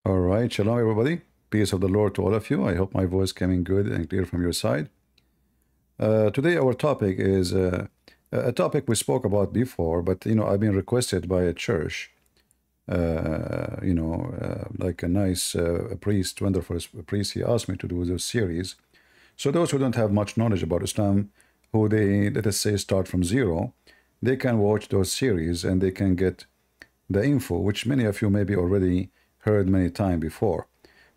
All right, shalom everybody. Peace of the Lord to all of you. I hope my voice coming good and clear from your side. Today our topic is a topic we spoke about before, but I've been requested by a church, like a nice priest, wonderful priest. He asked me to do this series. So those who don't have much knowledge about Islam, who they, let us say, start from zero, they can watch those series and they can get the info, which many of you maybe already heard many times before.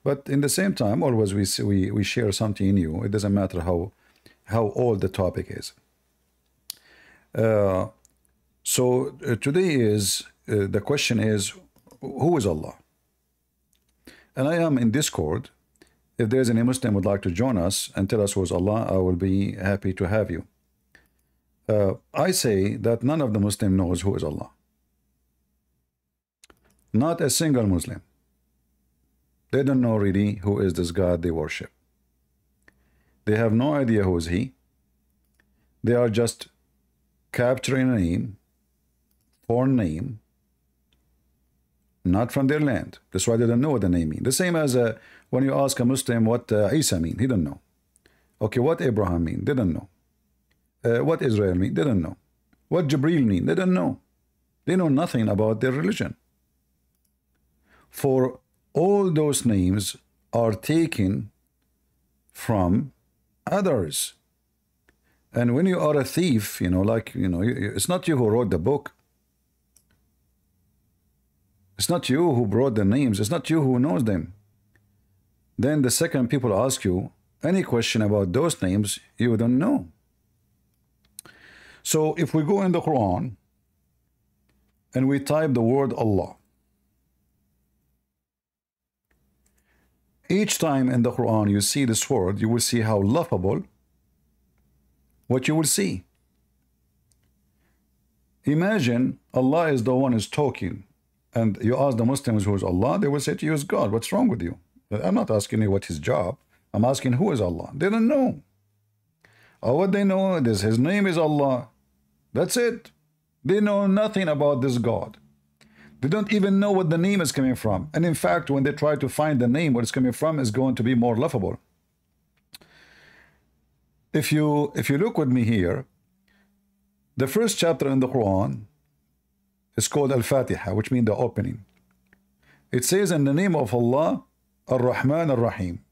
But in the same time, always we share something new. It doesn't matter how old the topic is. Today is the question is, who is Allah? And I am in Discord. If there's any Muslim would like to join us and tell us who is Allah, I will be happy to have you. I say that none of the Muslim knows who is Allah. Not a single Muslim. They don't know really who is this God they worship. They have no idea who is He. They are just capturing a name, foreign name, not from their land. That's why they don't know what the name means. The same as when you ask a Muslim what Isa mean, he don't know. Okay, what Abraham mean? They don't know. What Israel mean? They don't know. What Jibril mean? They don't know. They know nothing about their religion. For all those names are taken from others. And when you are a thief, it's not you who wrote the book. It's not you who brought the names. It's not you who knows them. Then the second people ask you any question about those names, you don't know. So if we go in the Quran and we type the word Allah, each time in the Quran you see this word, you will see how laughable what you will see. Imagine Allah is the one who's talking, and you ask the Muslims who is Allah, they will say to you is God. What's wrong with you? I'm not asking you what his job. I'm asking who is Allah. They don't know. What they know is his name is Allah. That's it. They know nothing about this God. They don't even know what the name is coming from. And in fact, when they try to find the name, what it's coming from is going to be more laughable. If you look with me here, the first chapter in the Quran is called Al-Fatiha, which means the opening. It says in the name of Allah, Ar-Rahman Ar-Rahim.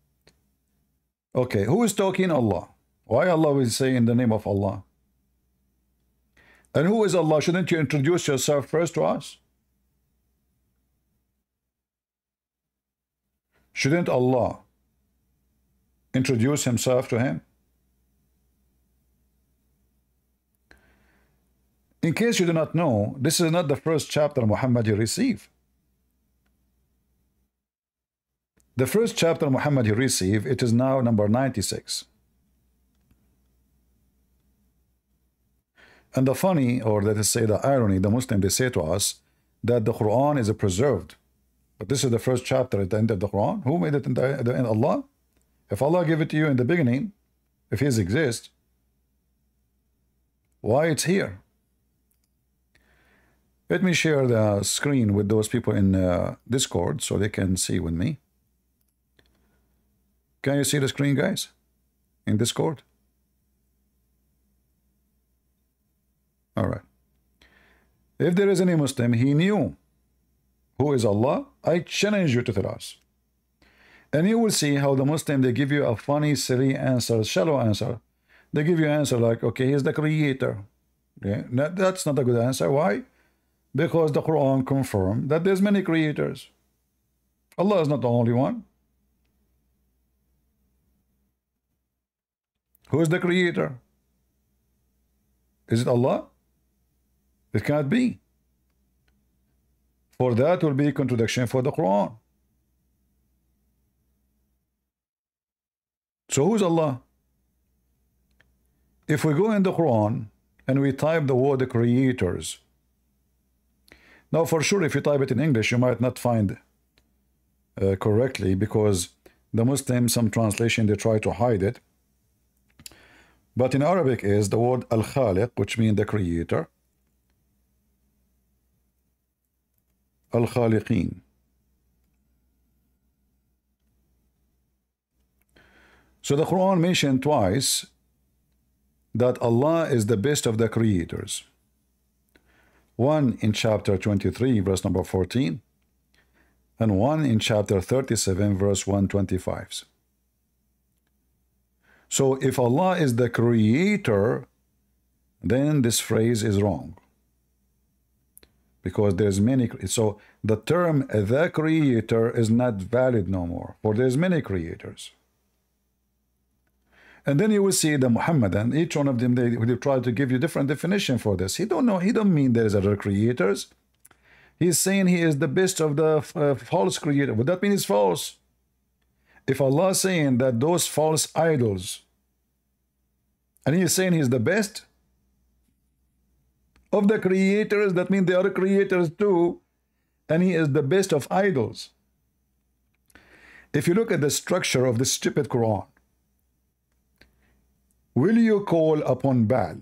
Okay, who is talking? Allah. Why Allah will say in the name of Allah? And who is Allah? Shouldn't you introduce yourself first to us? Shouldn't Allah introduce himself to him? In case you do not know, this is not the first chapter Muhammad received. The first chapter Muhammad received, it is now number 96. And the funny, or let us say the irony, the Muslim, they say to us that the Quran is preserved. But this is the first chapter at the end of the Quran. Who made it in the end? Allah? If Allah gave it to you in the beginning, if His exists, why it's here? Let me share the screen with those people in Discord so they can see with me. Can you see the screen, guys? In Discord? All right. If there is any Muslim, he knew who is Allah, I challenge you to tell us. And you will see how the Muslim, they give you a funny, silly answer, shallow answer. They give you an answer like, okay, he's the creator. Yeah, that's not a good answer. Why? Because the Quran confirmed that there's many creators. Allah is not the only one. Who is the creator? Is it Allah? It can't be. For that will be a contradiction for the Quran. So who's Allah? If we go in the Quran and we type the word creators, now for sure if you type it in English you might not find correctly, because the Muslim, some translation, they try to hide it. But in Arabic is the word Al-Khaliq, which means the creator. Al-Khaliqeen. So the Quran mentioned twice that Allah is the best of the creators. One in chapter 23, verse number 14, and one in chapter 37, verse 125. So if Allah is the creator, then this phrase is wrong, because there's many. So the term the creator is not valid no more, for there's many creators. And then you will see the Muhammadan, each one of them, they try to give you different definition for this. He don't know, he don't mean there's other creators. He's saying he is the best of the false creator. Would that mean he's false? If Allah is saying that those false idols, and he is saying he's the best of the creators, that means they are creators too, and he is the best of idols. If you look at the structure of the stupid Quran, will you call upon Baal,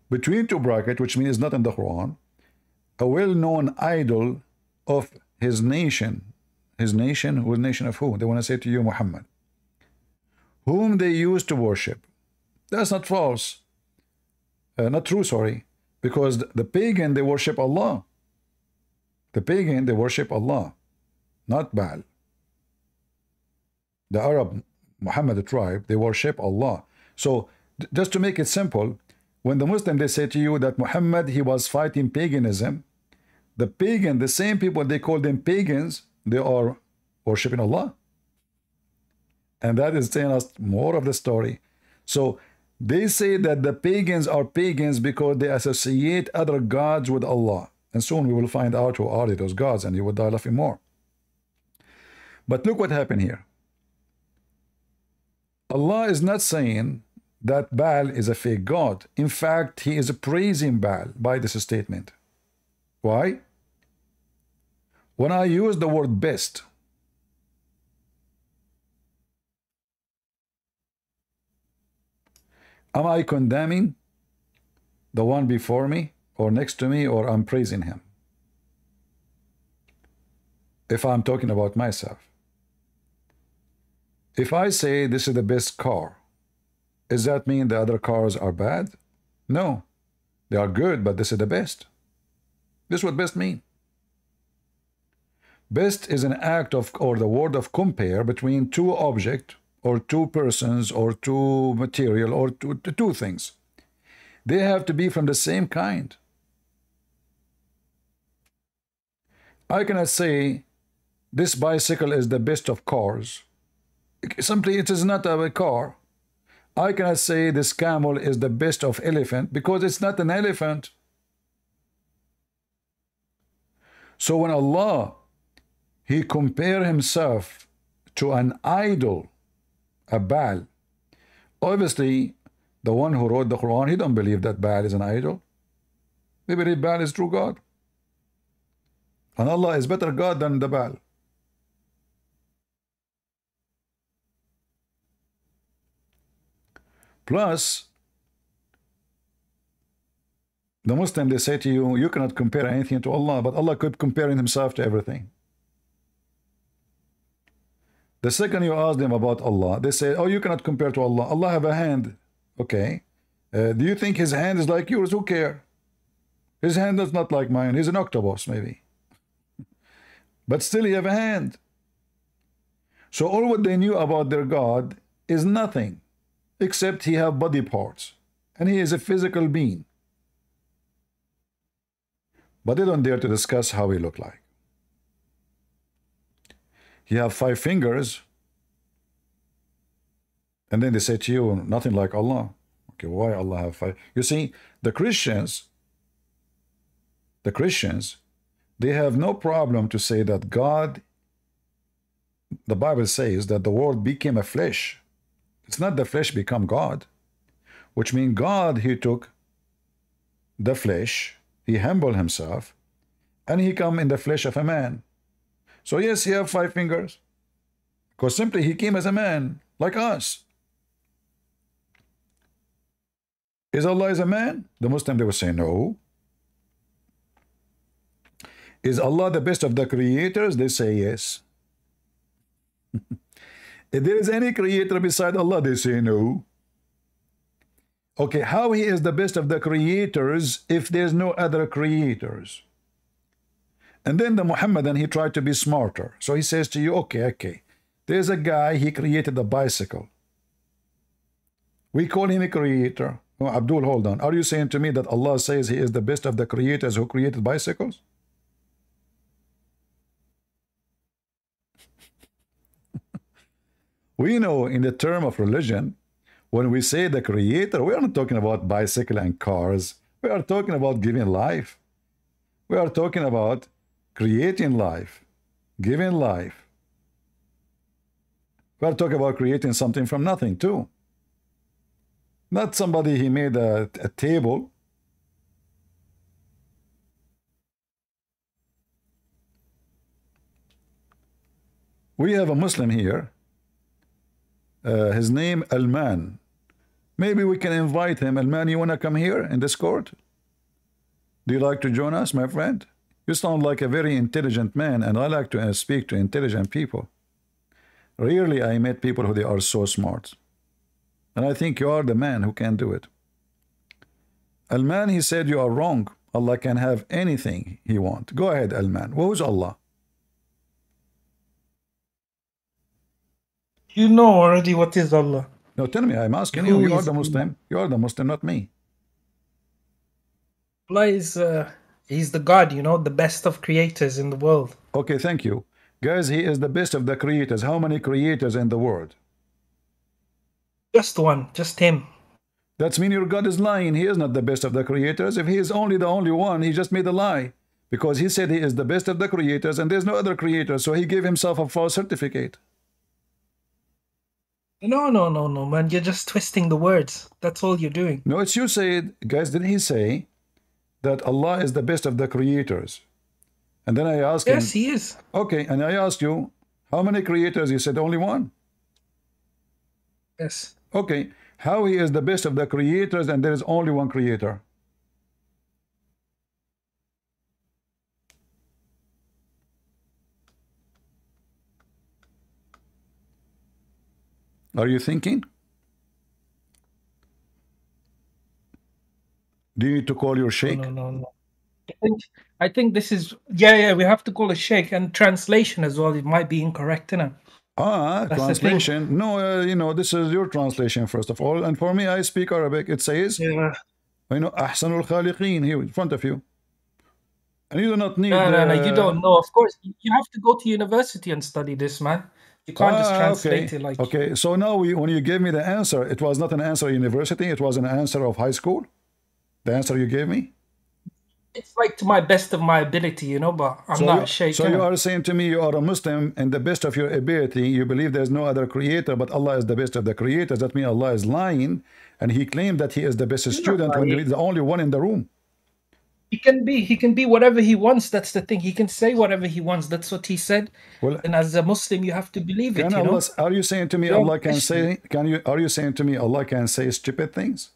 between two brackets, which means not in the Quran, a well-known idol of his nation? His nation, whose nation of who? They want to say to you, Muhammad, whom they used to worship. That's not false. Not true, sorry. Because the pagan, they worship Allah. The pagan, they worship Allah, not Baal. The Arab Muhammad tribe, they worship Allah. So just to make it simple, when the Muslim, they say to you that Muhammad, he was fighting paganism, the pagan, the same people, they call them pagans, they are worshiping Allah. And that is telling us more of the story. So they say that the pagans are pagans because they associate other gods with Allah. And soon we will find out who are those gods, and you will die laughing more. But look what happened here. Allah is not saying that Baal is a fake god. In fact, he is praising Baal by this statement. Why? When I use the word best, am I condemning the one before me or next to me, or I'm praising him? If I'm talking about myself. If I say this is the best car, does that mean the other cars are bad? No. They are good, but this is the best. This is what best mean. Best is an act of, or the word of compare between two objects, or two persons, or two material, or two things. They have to be from the same kind. I cannot say this bicycle is the best of cars. Simply, it is not a car. I cannot say this camel is the best of elephant because it's not an elephant. So when Allah, he compare himself to an idol, a Baal, obviously the one who wrote the Quran, he don't believe that Baal is an idol. They believe Baal is true God. And Allah is better God than the Baal. Plus, the Muslim, they say to you, you cannot compare anything to Allah, but Allah could compare himself to everything. The second you ask them about Allah, they say, oh, you cannot compare to Allah. Allah have a hand. Okay. Do you think his hand is like yours? Who cares? His hand is not like mine. He's an octopus, maybe. But still he have a hand. So all what they knew about their God is nothing, except he have body parts. And he is a physical being. But they don't dare to discuss how he look like. He have 5 fingers. And then they say to you, nothing like Allah. Okay, why Allah have 5? You see, the Christians, they have no problem to say that God, the Bible says that the Word became a flesh. It's not the flesh become God, which means God, he took the flesh, he humbled himself, and he come in the flesh of a man. So yes, he have 5 fingers, because simply he came as a man, like us. Is Allah is a man? The Muslim, they will say no. Is Allah the best of the creators? They say yes. If there is any creator beside Allah, they say no. Okay, how he is the best of the creators if there's no other creators? And then the Muhammadan, he tried to be smarter. So he says to you, okay, there's a guy, he created a bicycle. We call him a creator. Oh, Abdul, hold on. Are you saying to me that Allah says he is the best of the creators who created bicycles? We know in the term of religion, when we say the creator, we are not talking about bicycle and cars. We are talking about giving life. We are talking about creating life, giving life. We are talking about creating something from nothing too. Not somebody, he made a table. We have a Muslim here. His name Alman. Maybe we can invite him. Alman, you want to come here in this court? Do you like to join us, my friend? You sound like a very intelligent man, and I like to speak to intelligent people. Rarely I met people who they are so smart. And I think you are the man who can do it. Alman, he said you are wrong. Allah can have anything he wants. Go ahead, Alman. Who's Allah? You know already what is Allah. No, tell me, I'm asking you. You are the Muslim. You are the Muslim, not me. Allah is, he's the God, you know, the best of creators in the world. Okay, thank you. Guys, he is the best of the creators. How many creators in the world? Just one, just him. That means your God is lying. He is not the best of the creators. If he is only the only one, he just made a lie. Because he said he is the best of the creators and there's no other creator. So he gave himself a false certificate. No, man. You're just twisting the words. That's all you're doing. No, it's you said, guys, didn't he say that Allah is the best of the creators? And then I asked him. Yes, he is. Okay, and I asked you, how many creators? You said only one. Yes. Okay, how he is the best of the creators and there is only one creator? Are you thinking? Do you need to call your sheikh? No. I think this is, yeah, we have to call a sheikh, and translation as well. It might be incorrect, innit? Translation. No, you know, this is your translation, first of all. And for me, I speak Arabic. It says, you know, Ahsanul Khaliqeen here in front of you. And you do not need... No, you don't know. Of course, you have to go to university and study this, man. You can't just translate it like... Okay, so now when you gave me the answer, it was not an answer of university, it was an answer of high school? The answer you gave me? It's like to my best of my ability, you know, but I'm not a sheikh. So you are saying to me you are a Muslim and the best of your ability, you believe there's no other creator, but Allah is the best of the creators. That means Allah is lying, and he claimed that he is the best student when he's the only one in the room. He can be whatever he wants. That's the thing. He can say whatever he wants. That's what he said. Well, and as a Muslim, you have to believe it. You know? Are you saying to me Allah can say? Are you saying to me Allah can say stupid things?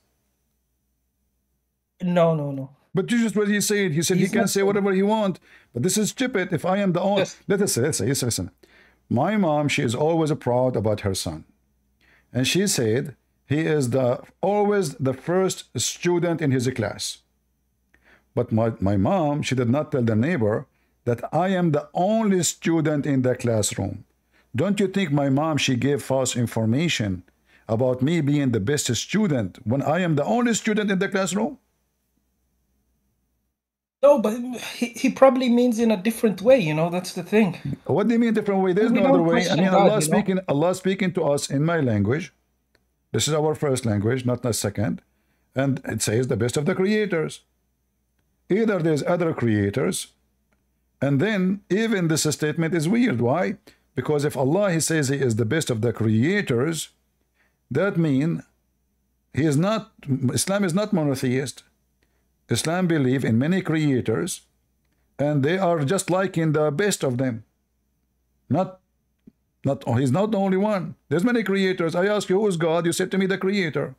No. But you just what he said. He said he can say whatever he wants. But this is stupid. If I am the only, let's say, listen. My mom, she is always proud about her son, and she said he is always the first student in his class. But my mom, she did not tell the neighbor that I am the only student in the classroom. Don't you think my mom, she gave false information about me being the best student when I am the only student in the classroom? No, but he probably means in a different way, you know, that's the thing. What do you mean different way? There's no other way. I mean, Allah speaking to us in my language. This is our first language, not the second. And it says the best of the creators. Either there's other creators, and then even this statement is weird. Why? Because if Allah, he says he is the best of the creators, that means he is not, Islam is not monotheist. Islam believe in many creators, and they are just liking the best of them. He's not the only one. There's many creators. I ask you, who is God? You said to me, the creator.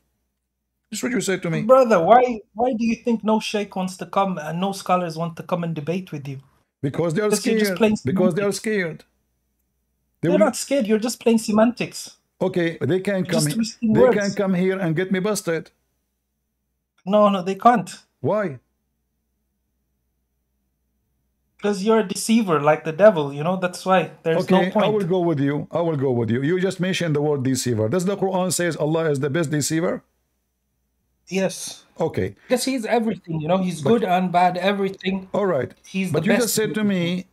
That's what you said to me. Brother, why do you think no sheikh wants to come and no scholars want to come and debate with you? Because they are scared. Because they are scared. They You're will. not scared. You're just playing semantics. Okay, they can You're come. just twisting They can words. come here and get me busted. No, no, they can't. Why? Because you're a deceiver like the devil, you know, that's why. There's no Okay, I will point. go with you. I will go with you. You just mentioned the word deceiver. Does the Quran says Allah is the best deceiver? Yes. Okay. Because he's everything, you know, he's good and bad, everything. All right. He's But the you best. just said to me,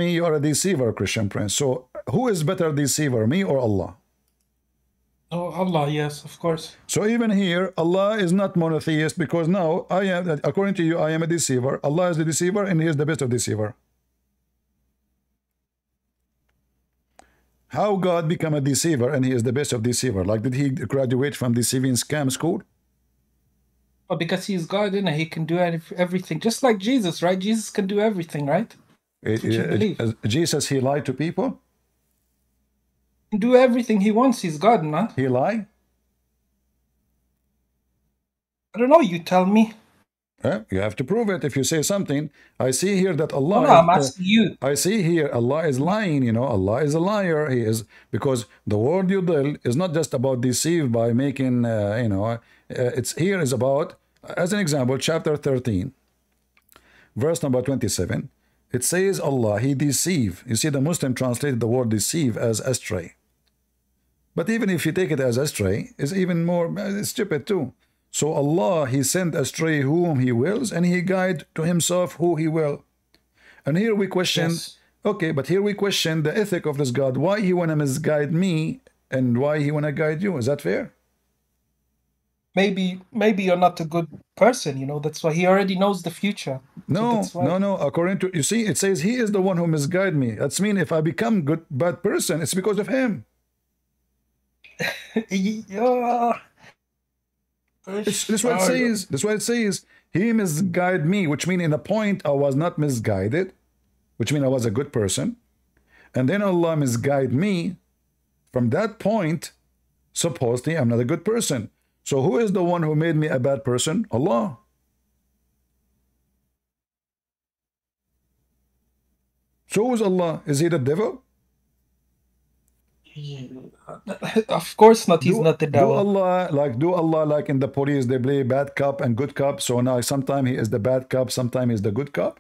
you are a deceiver, Christian Prince. So who is better deceiver, me or Allah? Oh, Allah, yes, of course. So even here, Allah is not monotheist because now I am, according to you, I am a deceiver. Allah is the deceiver and He is the best of deceiver. How God become a deceiver and He is the best of deceiver? Like, did He graduate from deceiving scam school? Well, because he's God, and he can do everything, just like Jesus, right? Jesus can do everything, right? That's what you believe. Jesus, He lied to people? He can do everything he wants. He's God, man. He lied? I don't know. You tell me. You have to prove it if you say something. I see here that Allah. Oh, no, I'm asking you. I see here Allah is lying. You know, Allah is a liar. He is, because the word yudil is not just about deceive by making. It's here is about, as an example, chapter 13, verse number 27. It says Allah, He deceive. You see, the Muslim translated the word deceive as astray. But even if you take it as astray, it's even more stupid too. So Allah, He sent astray whom He wills, and He guide to Himself who He will. And here we question, Yes. okay, but here we question the ethic of this God. Why He wanna misguide me, and why He wanna guide you? Is that fair? Maybe you're not a good person, you know. That's why he already knows the future. No, so why. no. According to, you see, it says He is the one who misguide me. That's mean if I become bad person, it's because of Him. Yeah. That's what it says. That's what it says. He misguided me, which means in a point I was not misguided, which means I was a good person. And then Allah misguided me. From that point, supposedly I'm not a good person. So who is the one who made me a bad person? Allah. So who is Allah? Is He the devil? Of course not. He's not the devil. Do Allah like in the police, they play bad cop and good cop. So now sometimes He is the bad cop, sometimes He's the good cop.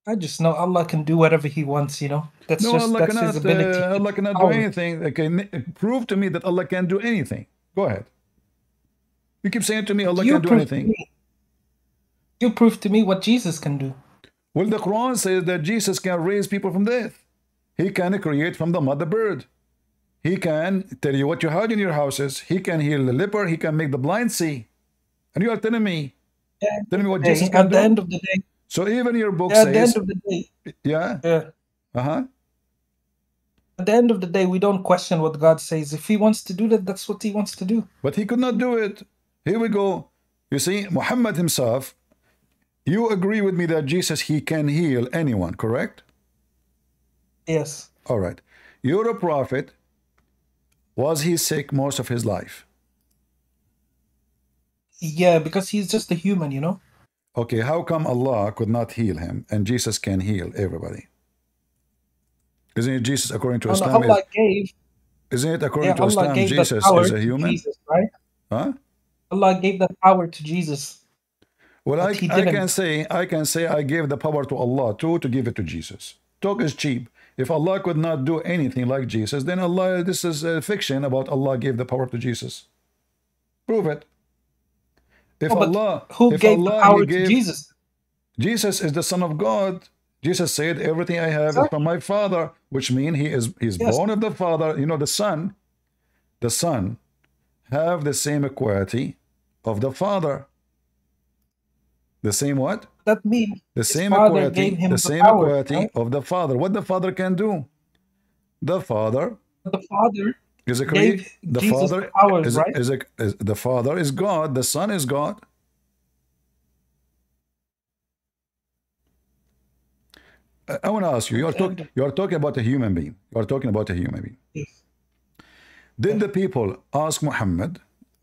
I just know Allah can do whatever He wants, you know. That's No, just Allah that's cannot, His ability. Allah cannot do anything. Okay, prove to me that Allah can do anything. Go ahead. You keep saying to me Allah can do anything. You prove to me what Jesus can do. Well, the Quran says that Jesus can raise people from death. He can create from the mother bird. He can tell you what you had in your houses. He can heal the leper. He can make the blind see. And you are telling me what Jesus can do? At the end of the day. So even your book says... At the end of the day. Yeah? Yeah. Uh-huh. At the end of the day, we don't question what God says. If He wants to do that, that's what He wants to do. But He could not do it. Here we go. You see, Muhammad himself... You agree with me that Jesus, He can heal anyone, correct? Yes. All right. You're a prophet. Was He sick most of His life? Yeah, because He's just a human, you know? Okay, how come Allah could not heal Him and Jesus can heal everybody? Isn't it Jesus, according to Islam? Allah gave... Isn't it according to Islam, Jesus is a human? Jesus, right? Huh? Allah gave that power to Jesus. Well, I can say I gave the power to Allah too, to give it to Jesus. Talk is cheap. If Allah could not do anything like Jesus, then Allah, this is a fiction about Allah gave the power to Jesus. Prove it. If Allah, who gave the power to Jesus? Jesus is the Son of God. Jesus said, everything I have is from my Father, which means he's born of the Father. You know, the Son have the same equality of the Father. The same what? That means the same equality, right? Of the Father. What the Father can do? The Father is a creator. The Father powers, right? The Father is God. The Son is God. I want to ask you. You are talking about a human being. You are talking about a human being. Yes. Did the people ask Muhammad?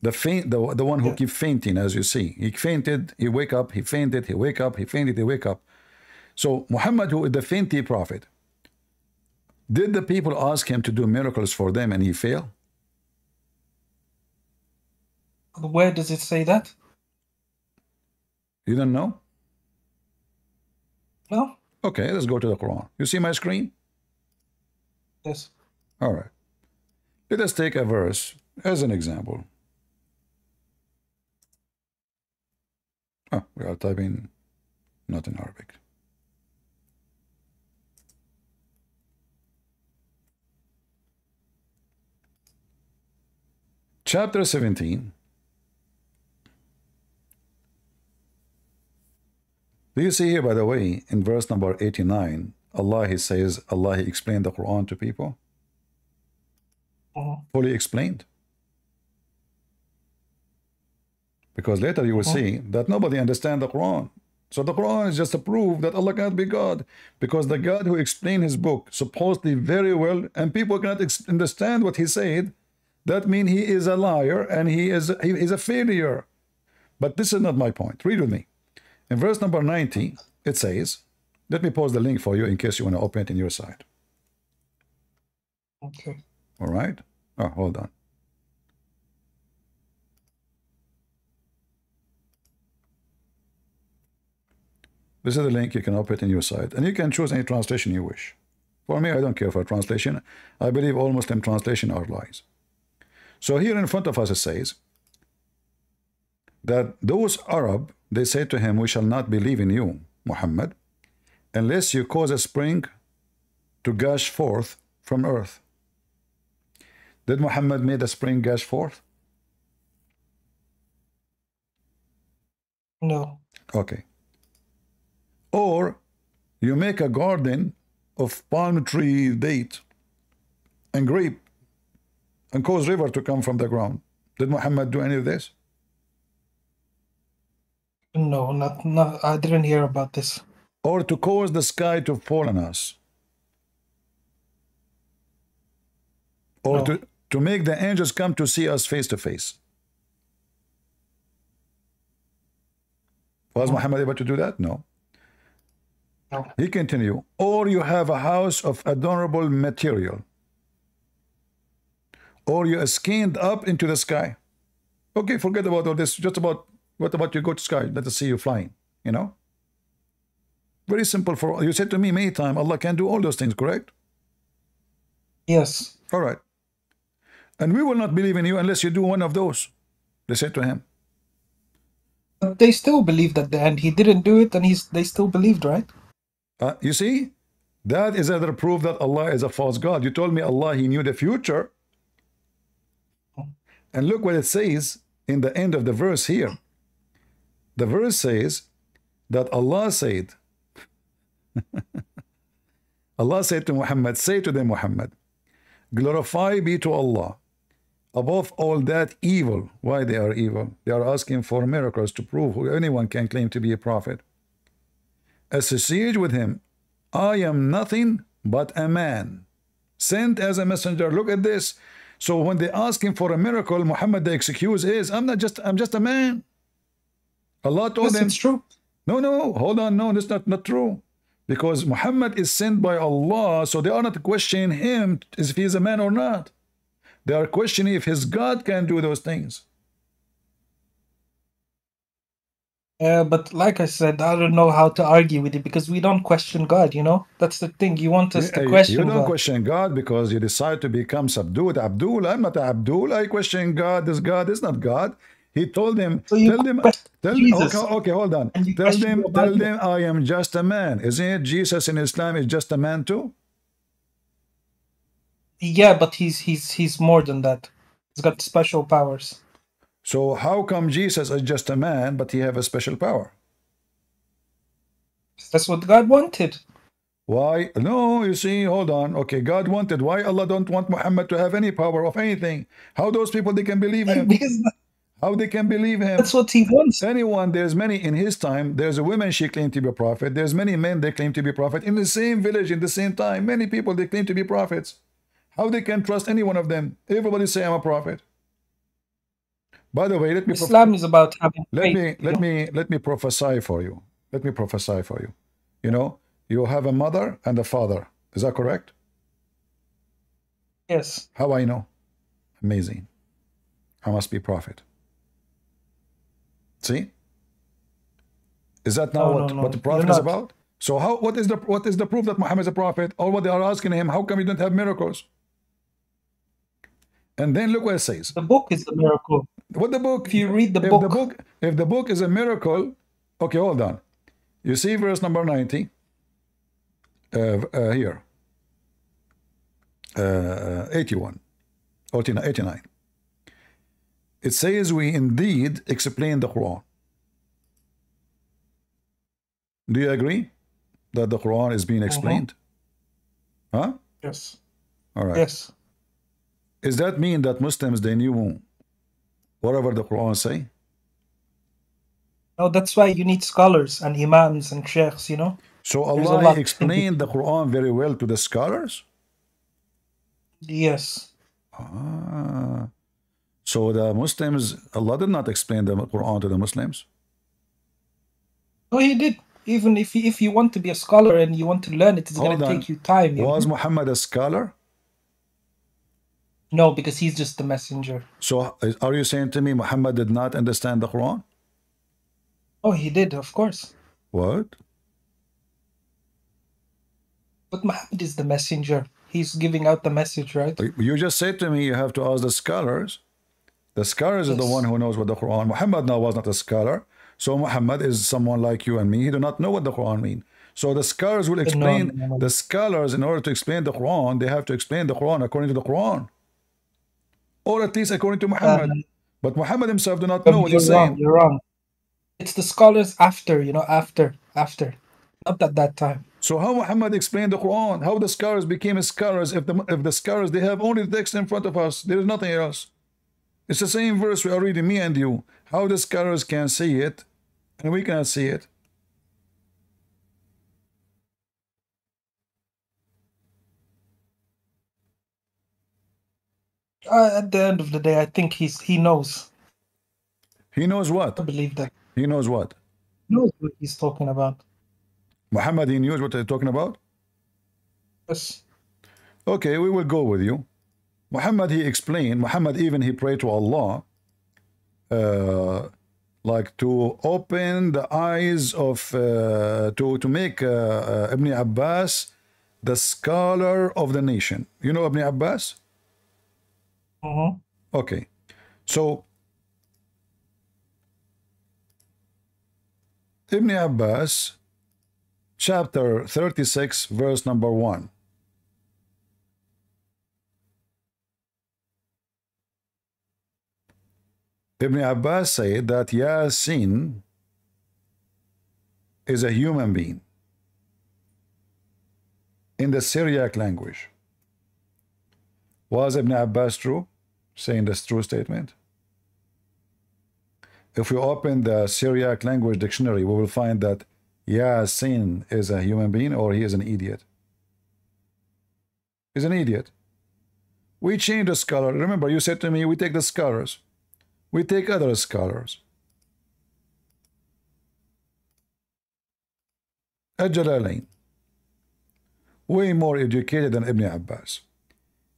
The one who keep fainting, as you see. He fainted, he wake up, he fainted, he wake up, he fainted, he wake up. So Muhammad, who is the fainty prophet, did the people ask him to do miracles for them and he failed? Where does it say that? You don't know? No. Okay, let's go to the Quran. You see my screen? Yes. All right. Let us take a verse as an example. Oh, we are typing not in Arabic. Chapter 17. Do you see here, by the way, in verse number 89, Allah, he says, Allah, he explained the Quran to people? Fully explained. Because later you will see that nobody understands the Quran. So the Quran is just a proof that Allah cannot be God. Because the God who explained his book supposedly very well, and people cannot understand what he said, that means he is a liar and he is a failure. But this is not my point. Read with me. In verse number 90, it says, let me pause the link for you in case you want to open it in your side. Okay. All right. Oh, hold on. This is the link. You can open it in your side. And you can choose any translation you wish. For me, I don't care for translation. I believe all Muslim translation are lies. So here in front of us it says that those Arab, they say to him, we shall not believe in you, Muhammad, unless you cause a spring to gush forth from earth. Did Muhammad make a spring gush forth? No. Okay. Or you make a garden of palm tree, date, and grape, and cause river to come from the ground. Did Muhammad do any of this? No, not. I didn't hear about this. Or to cause the sky to fall on us? Or No. to make the angels come to see us face to face? Was Muhammad able to do that? No. No. He continued, or you have a house of adorable material, or you ascend up into the sky. Okay, forget about all this. Just about, what about you go to sky? Let us see you flying, you know? Very simple. For you said to me many times, Allah can do all those things, correct? Yes. All right. And we will not believe in you unless you do one of those, they said to him. But they still believed at the end. He didn't do it, and they still believed, right? You see, that is another proof that Allah is a false God. You told me Allah, he knew the future. And look what it says in the end of the verse here. The verse says that Allah said, Allah said to Muhammad, say to them, Muhammad, glorify be to Allah above all that evil. Why they are evil? They are asking for miracles to prove who anyone can claim to be a prophet. Associate with him. I am nothing but a man sent as a messenger. Look at this. So when they ask him for a miracle, Muhammad, the excuse is, I'm just a man. Allah told them, it's true. No, hold on, no, that's not true. Because Muhammad is sent by Allah, so they are not questioning him if he is a man or not. They are questioning if his God can do those things. But like I said, I don't know how to argue with it because we don't question God, you know? That's the thing. You want us to question God. You don't question God because you decide to become subdued. Abdul, I'm not Abdul. I question God. This God is not God. He told them, so tell them, Jesus, okay, hold on. Tell them, I am just a man. Isn't it? Jesus in Islam is just a man too? Yeah, but he's more than that. He's got special powers. So how come Jesus is just a man, but he have a special power? That's what God wanted. Why? No, you see, hold on. Okay, God wanted. Why Allah don't want Muhammad to have any power of anything? How those people, they can believe him? Because how they can believe him? That's what he wants. Anyone, there's many in his time. There's a woman, she claimed to be a prophet. There's many men, they claim to be prophet. In the same village, in the same time, many people, they claim to be prophets. How they can trust any one of them? Everybody say, I'm a prophet. By the way, Islam is about having faith. Let me prophesy for you. Let me prophesy for you. You know, You have a mother and a father. Is that correct? Yes. How I know? Amazing. I must be prophet. See? Is that not what the prophet is about? So what is the proof that Muhammad is a prophet? Or what they are asking him, how come you don't have miracles? And then look what it says. The book is the miracle. What the book? If you read the book. If the book is a miracle, okay, hold on. You see verse number 90 here. 81 or 89. It says we indeed explain the Quran. Do you agree that the Quran is being explained? Huh? Yes. All right. Yes. Does that mean that Muslims, they knew whatever the Quran say? No, that's why you need scholars and imams and sheikhs, you know. So Allah explained the Quran very well to the scholars? Yes. So the Muslims, Allah did not explain the Quran to the Muslims? No, he did. Even if you want to be a scholar and you want to learn it, it's going to take you time. Was Muhammad a scholar? No, because he's just the messenger. So are you saying to me Muhammad did not understand the Quran? Oh, he did, of course. What? But Muhammad is the messenger. He's giving out the message, right? You just said to me you have to ask the scholars. The scholars is the one who knows what the Quran. Muhammad now was not a scholar. So Muhammad is someone like you and me. He do not know what the Quran means. So the scholars will explain. No. The scholars, in order to explain the Quran, they have to explain the Quran according to the Quran, or at least according to Muhammad. But Muhammad himself do not know what he's saying. You're wrong. It's the scholars after, after, not at that time. So how Muhammad explained the Quran? How the scholars became scholars? If the scholars, they have only the text in front of us, there is nothing else. It's the same verse we are reading, me and you. How the scholars can see it, and we cannot see it. At the end of the day, I think he knows. He knows what? I believe that. He knows what? He knows what he's talking about. Muhammad, he knows what they're talking about? Yes. Okay, we will go with you. Muhammad, he explained. Muhammad even he prayed to Allah, like to open the eyes of, to make Ibn Abbas the scholar of the nation. You know Ibn Abbas? Okay, so Ibn Abbas, chapter 36, verse number 1. Ibn Abbas said that Yasin is a human being in the Syriac language. Was Ibn Abbas true? Saying this true statement? If we open the Syriac language dictionary, we will find that Yasin is a human being, or he is an idiot. He's an idiot. We change the scholar. Remember, you said to me, we take the scholars. We take other scholars. Al-Jalalain, way more educated than Ibn Abbas.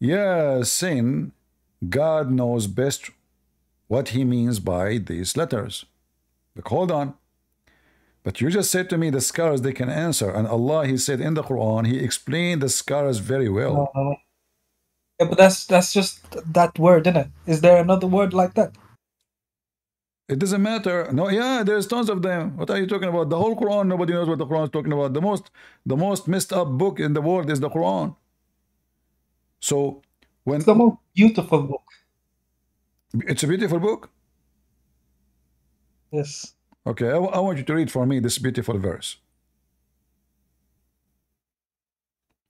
Yasin, God knows best what he means by these letters. Look, hold on. But you just said to me the scholars, they can answer. And Allah, he said in the Quran, he explained the scholars very well. Yeah, but that's just that word, isn't it? Is there another word like that? It doesn't matter. No, yeah, there's tons of them. What are you talking about? The whole Quran, nobody knows what the Quran is talking about. The most messed up book in the world is the Quran. So when it's the most beautiful book. It's a beautiful book? Yes. Okay, I want you to read for me this beautiful verse.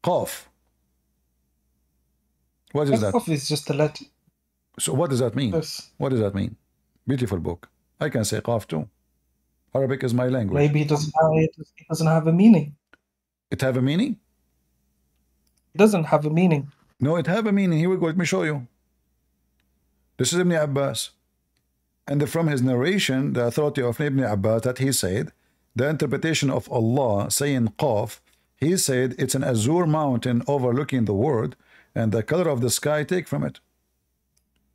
Qaf. What is that? Qaf is just a letter. So what does that mean? Yes. What does that mean? Beautiful book. I can say Qaf too. Arabic is my language. Maybe it doesn't have a meaning. It have a meaning? It doesn't have a meaning. No, it have a meaning. Here we go. Let me show you. This is Ibn Abbas. And from his narration, the authority of Ibn Abbas, that he said, the interpretation of Allah saying Qaf He said it's an azure mountain overlooking the world, and the color of the sky take from it.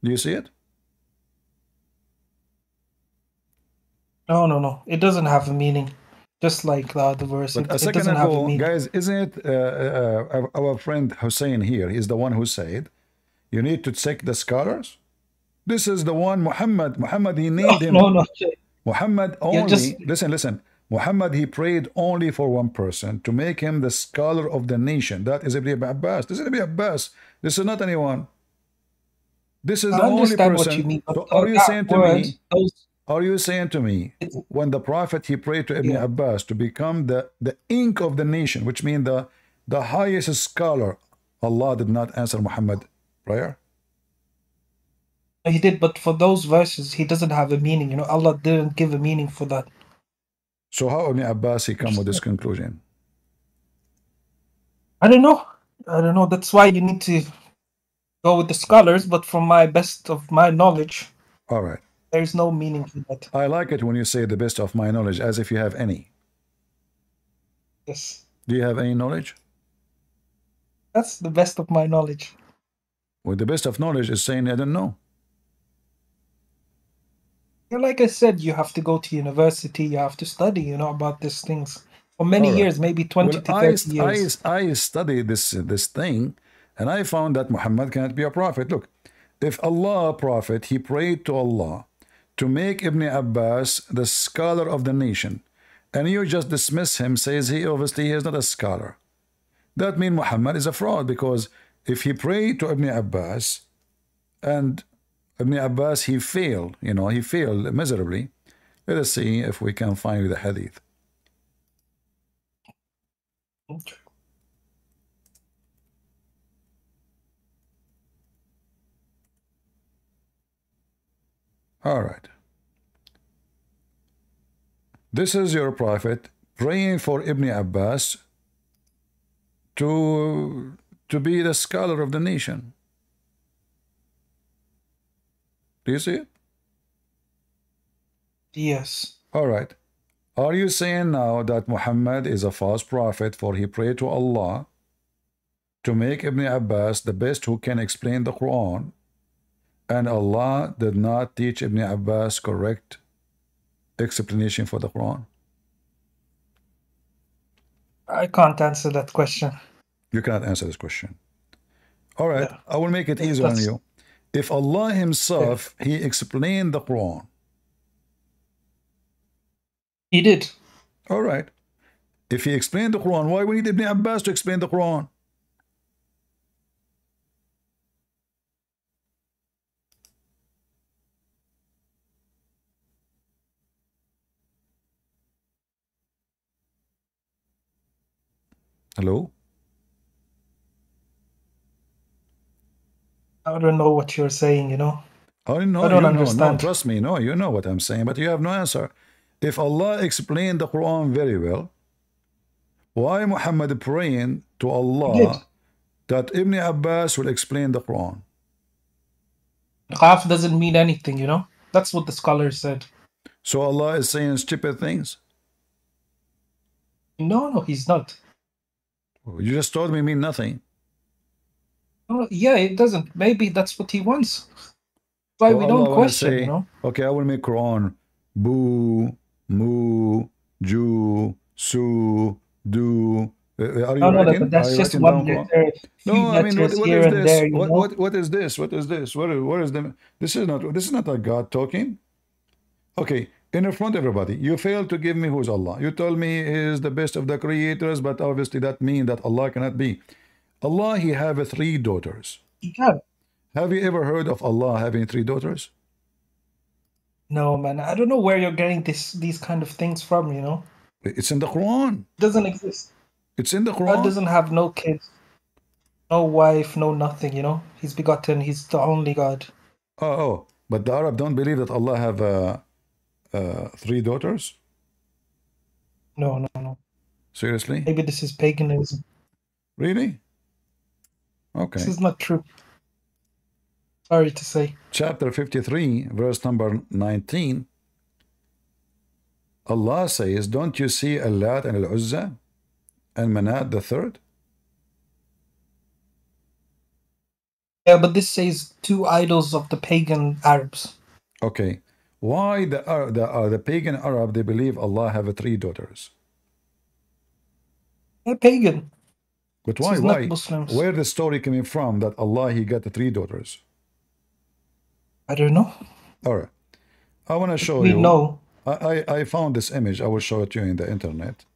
Do you see it? No. It doesn't have a meaning. Just like the other verse. But a It second doesn't have a ago, meaning. guys, isn't it our friend Hussein here? He's the one who said, you need to check the scholars. This is the one, Muhammad. Muhammad, he named him. No. Muhammad only, just... listen. Muhammad, he prayed only for one person to make him the scholar of the nation. That is Ibn Abbas. This is Ibn Abbas. This is not anyone. This is the only person. What you mean, so are you saying to me? Are you saying to me when the Prophet he prayed to Ibn Abbas to become the ink of the nation, which means the highest scholar, Allah did not answer Muhammad prayer? He did, but for those verses, he doesn't have a meaning. You know, Allah didn't give a meaning for that. So how Ibn Abbas he come with this conclusion? I don't know. That's why you need to go with the scholars. But from my best of my knowledge, all right, there's no meaning to that. I like it when you say the best of my knowledge, as if you have any. Yes. Do you have any knowledge? That's the best of my knowledge. Well, the best of knowledge is saying I don't know. Yeah, like I said, you have to go to university. You have to study, you know, about these things for many years, maybe 20 to 30 years. I studied this thing, and I found that Muhammad cannot be a prophet. Look, if Allah a prophet, he prayed to Allah to make Ibn Abbas the scholar of the nation, and you just dismiss him, says he obviously is not a scholar. That means Muhammad is a fraud, because if he prayed to Ibn Abbas and Ibn Abbas he failed, you know, he failed miserably. Let us see if we can find the hadith. All right. This is your prophet praying for Ibn Abbas to be the scholar of the nation. Do you see it? Yes. All right. Are you saying now that Muhammad is a false prophet, for he prayed to Allah to make Ibn Abbas the best who can explain the Quran, and Allah did not teach Ibn Abbas correct explanation for the Quran? I can't answer that question. You cannot answer this question. All right. Yeah. I will make it easier on you. If Allah himself, he explained the Quran. He did. All right. If he explained the Quran, why we need Ibn Abbas to explain the Quran? Hello? I don't know what you're saying, you know. Oh, no, I don't understand. No, trust me. No, you know what I'm saying, but you have no answer. If Allah explained the Quran very well, why Muhammad praying to Allah that Ibn Abbas will explain the Quran? Half doesn't mean anything, you know. That's what the scholars said. So Allah is saying stupid things? No, he's not. You just told me mean nothing. Oh, yeah, it doesn't. Maybe that's what he wants. Why we don't question, you know? Okay, I will make Quran. Boo, moo, Jew, su, do. Are you writing? That's just one letter. No, I mean, what is this? There, what is this? What is this? What is the? This is not a God talking. Okay, in front of everybody, you failed to give me who's Allah. You told me he is the best of the creators, but obviously that means that Allah cannot be. Allah, he have 3 daughters. He can. Have you ever heard of Allah having 3 daughters? No, man. I don't know where you're getting these kind of things from, you know? It's in the Quran. It doesn't exist. It's in the Quran. God doesn't have no kids, no wife, no nothing, you know? He's begotten. He's the only God. Oh. But the Arab don't believe that Allah have 3 daughters? No. Seriously? Maybe this is paganism. Really? Okay. This is not true. Sorry to say. Chapter 53, verse number 19. Allah says, don't you see Allat and Al-Uzza? And Manat the third? Yeah, but this says two idols of the pagan Arabs. Okay. Why the pagan Arab, they believe Allah have three daughters? They're pagan. But This why? is not Why? Muslims. Where the story coming from that Allah, he got the three daughters? I don't know. All right. I want to show We you. know. I found this image. I will show it to you in the internet.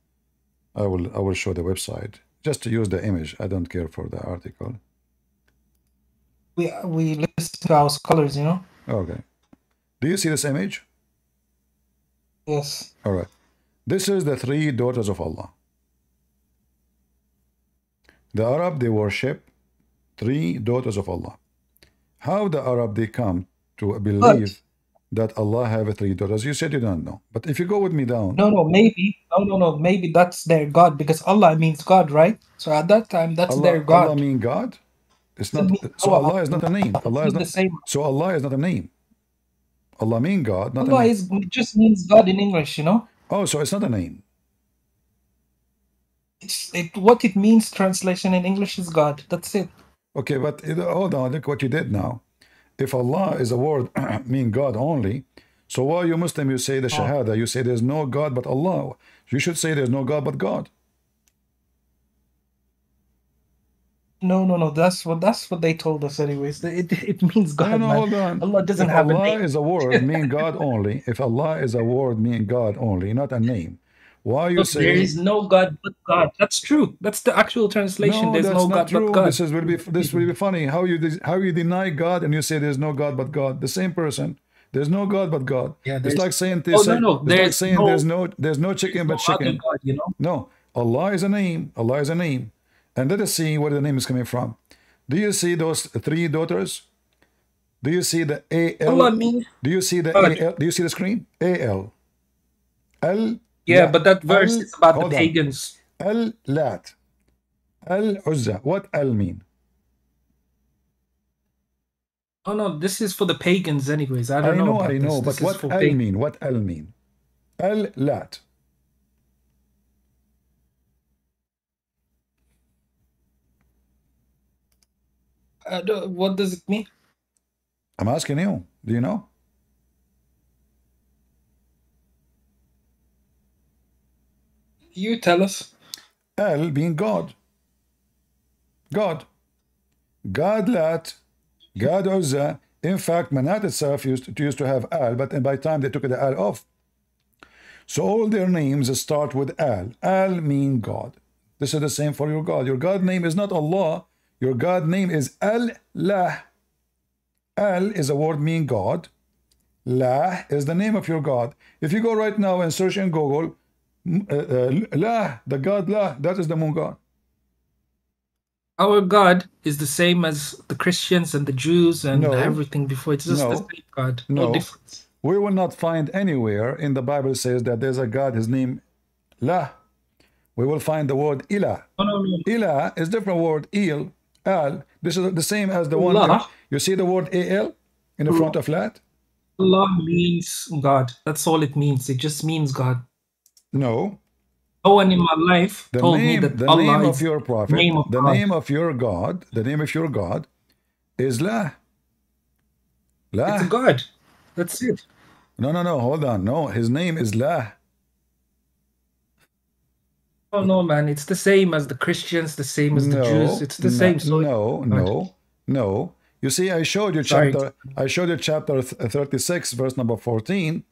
I will show the website. Just to use the image. I don't care for the article. We listen to our scholars, you know? Okay. Do you see this image? Yes. All right. This is the three daughters of Allah. The Arab, they worship three daughters of Allah. How the Arab, they come to believe that Allah have three daughters? You said you don't know. But if you go with me down. No, maybe. No. Maybe that's their God, because Allah means God, right? So at that time, that's their God. Allah mean God? It's not. So Allah is not a name. Allah is not the same. So Allah is not a name. Allah mean God, not Allah a name. just means God in English, you know? Oh, so it's not a name. What it means, translation in English, is God. That's it. Okay, but hold on, look what you did now. If Allah is a word mean God only, so why you Muslim, you say the Shahada, you say there's no God but Allah. You should say there's no God but God. No. That's what they told us anyways. It means God, no, man. hold on. Allah doesn't if have Allah a name. Is a word mean God only, if Allah is a word mean God only, not a name, why you say there is no God but God? That's true. That's the actual translation. No, there's that's no not God true. but God. This will be funny. How you deny God and you say there's no God but God? The same person. There's no God but God. Yeah, it's like saying no. It's like saying there's no chicken but chicken. God, you know? No, Allah is a name. Allah is a name. And let us see where the name is coming from. Do you see those three daughters? Do you see the A-L? Allah means Do you see the God. A-L? Do you see the screen? A-L. L. Yeah, but that verse is about the pagans. Al-Lat. Al-Uzza. What Al mean? Oh no, this is for the pagans anyways. I know. I know, but what Al mean? What Al mean? Al-Lat. What does it mean? I'm asking you. Do you know? You tell us. Al being God. God. God Lat. God Uzza. In fact, Manat itself used to have Al, but by the time they took the Al off. So all their names start with Al. Al mean God. This is the same for your God. Your God name is not Allah. Your God name is Al-Lah. Al is a word mean God. Lah is the name of your God. If you go right now and search in Google, Lah, the God Lah, that is the moon God. Our God is the same as the Christians and the Jews and everything before. It's just the same God. No difference. We will not find anywhere in the Bible says that there's a God, his name Lah. We will find the word Ilah. No. Ilah is different word. Il, Al. This is the same as the one. You see the word Al in the front of Lat? Allah means God. That's all it means. It just means God. No. No one in my life told me that the Allah name is of your prophet, the name of your God, the name of your God is Lah. Lah. It's a God. That's it. No. Hold on. No, his name is Lah. Oh no, man! It's the same as the Christians, the same as the Jews. It's the same. So no. You see, I showed you chapter. I showed you chapter 36, verse number 14.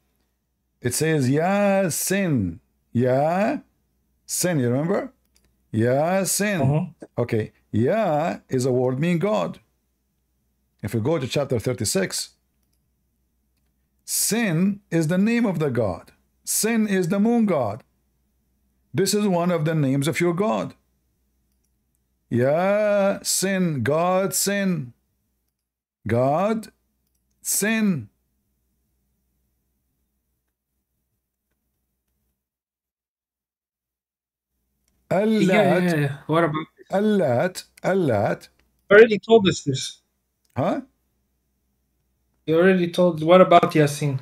It says, "Ya sin, ya sin." You remember? Ya sin. Okay. Ya is a word mean God. If we go to chapter 36, sin is the name of the God. Sin is the moon God. This is one of the names of your God. Ya sin, God sin. God sin. Al-Lat. Yeah. What about Al-Lat. Al-Lat. You already told us this. Huh? You already told. What about Yasin?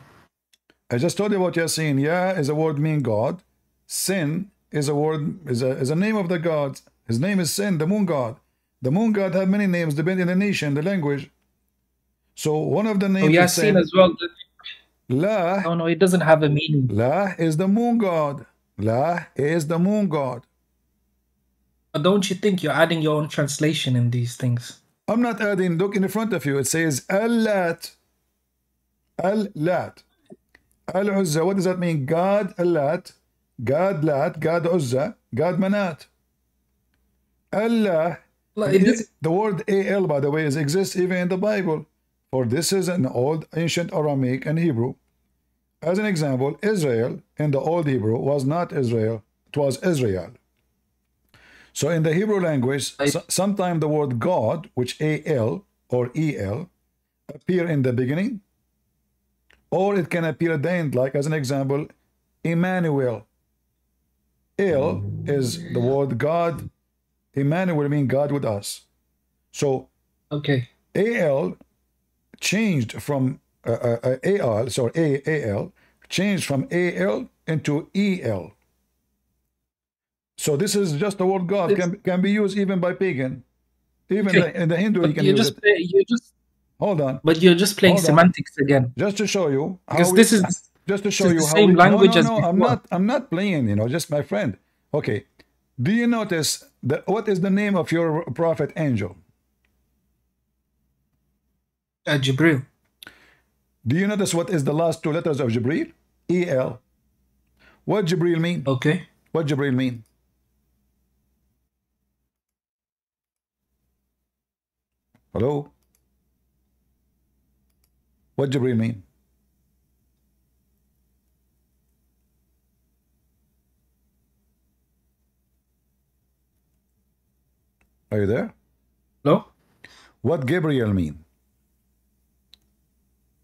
I just told you about Yasin. Ya is a word mean God. Sin is a word, is a name of the god. His name is Sin, the moon god. The moon god have many names depending on the nation, the language. So one of the names is Sin as well. La. Oh no, it doesn't have a meaning. La is the moon god. La is the moon god. But don't you think you're adding your own translation in these things? I'm not adding. Look in the front of you. It says Al-Lat. Al-Lat. Al-Uzza. What does that mean? God Al-Lat. God Lat. God Uzza. God Manat. Allah. The word Al, by the way, exists even in the Bible. For this is an old ancient Aramaic and Hebrew. As an example, Israel in the old Hebrew was not Israel. It was Israel. So in the Hebrew language, sometimes the word God, which A-L or E-L, appear in the beginning, or it can appear at the end, like as an example, Emmanuel. El is the word God. Emmanuel means God with us. So okay, A-L changed from A-L changed from A-L into E-L. So this is just the word God can be used even by pagan. Even in the Hindu, you can use it. Hold on. But you're just playing semantics again. Just to show you how because this is just to show you how same language as before. I'm not playing, you know, just my friend. Okay. Do you notice that what is the name of your prophet angel? Jibril. Do you notice what is the last two letters of Jibril? E-L. What Jibril mean? Okay. What Jibril mean? Hello? What Jibril mean? Are you there? Hello? What Gabriel mean?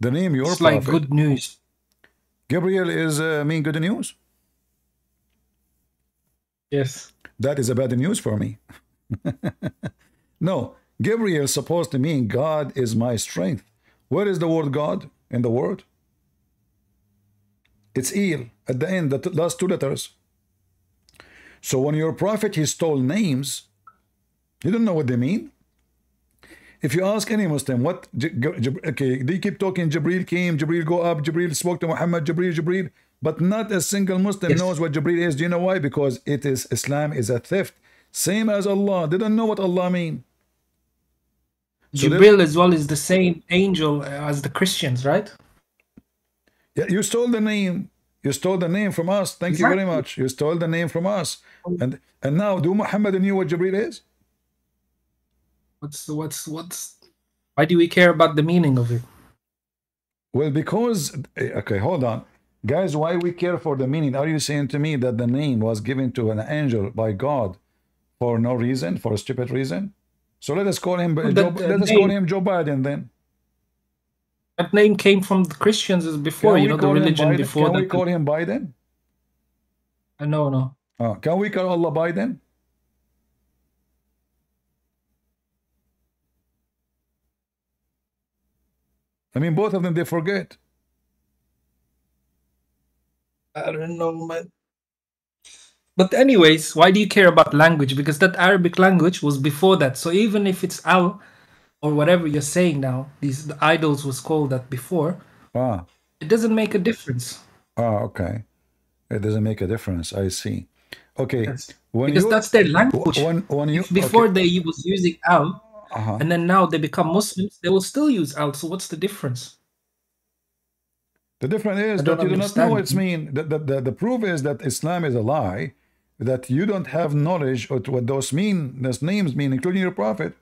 The name your it's prophet. Like good news. Gabriel is mean good news? Yes. That is a bad news for me. No, Gabriel is supposed to mean God is my strength. Where is the word God in the word? It's El at the end, the last two letters. So when your prophet, he stole names, you don't know what they mean. If you ask any Muslim, what, okay, they keep talking, Jibril came, Jibril go up, Jibril spoke to Muhammad, Jibril, but not a single Muslim knows what Jibril is. Do you know why? Because it is, Islam is a theft. Same as Allah. They don't know what Allah mean. So Jibril as well is the same angel as the Christians, right? Yeah, you stole the name. You stole the name from us. Thank you very much. You stole the name from us. And now, do Muhammad knew what Jibril is? What's why do we care about the meaning of it? Well, because, okay, hold on. Guys, why we care for the meaning? Are you saying to me that the name was given to an angel by God for no reason, for a stupid reason? So let us call him let us call him Joe Biden then. That name came from the Christians as before, you know, the religion before. Can we call him Biden? No. Can we call Allah Biden? I mean, both of them, they forget. I don't know, man. But anyways, why do you care about language? Because that Arabic language was before that. So even if it's Al or whatever you're saying now, the idols was called that before, it doesn't make a difference. Okay. It doesn't make a difference. I see. Okay. Yes. Because that's their language. Before they was using Al, and then now they become Muslims, they will still use Al. So what's the difference? The difference is that you do not know what it means. The proof is that Islam is a lie, that you don't have knowledge of what those names mean, including your prophet.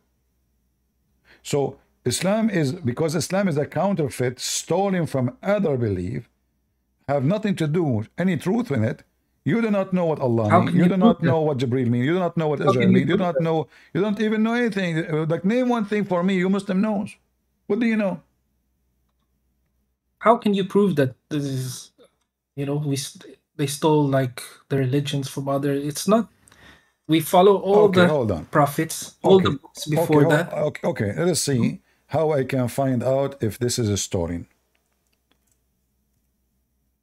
So Islam is, because Islam is a counterfeit stolen from other belief, have nothing to do with any truth in it. You do not know what Allah means. You do not know what Jibril means. You do not know what Israel means. You do not know. You don't even know anything. Like, name one thing for me you Muslim knows. What do you know? How can you prove that this is, you know, they stole like the religions from other? It's not. We follow all the prophets, all the books before that. Okay, let us see how I can find out if this is a story.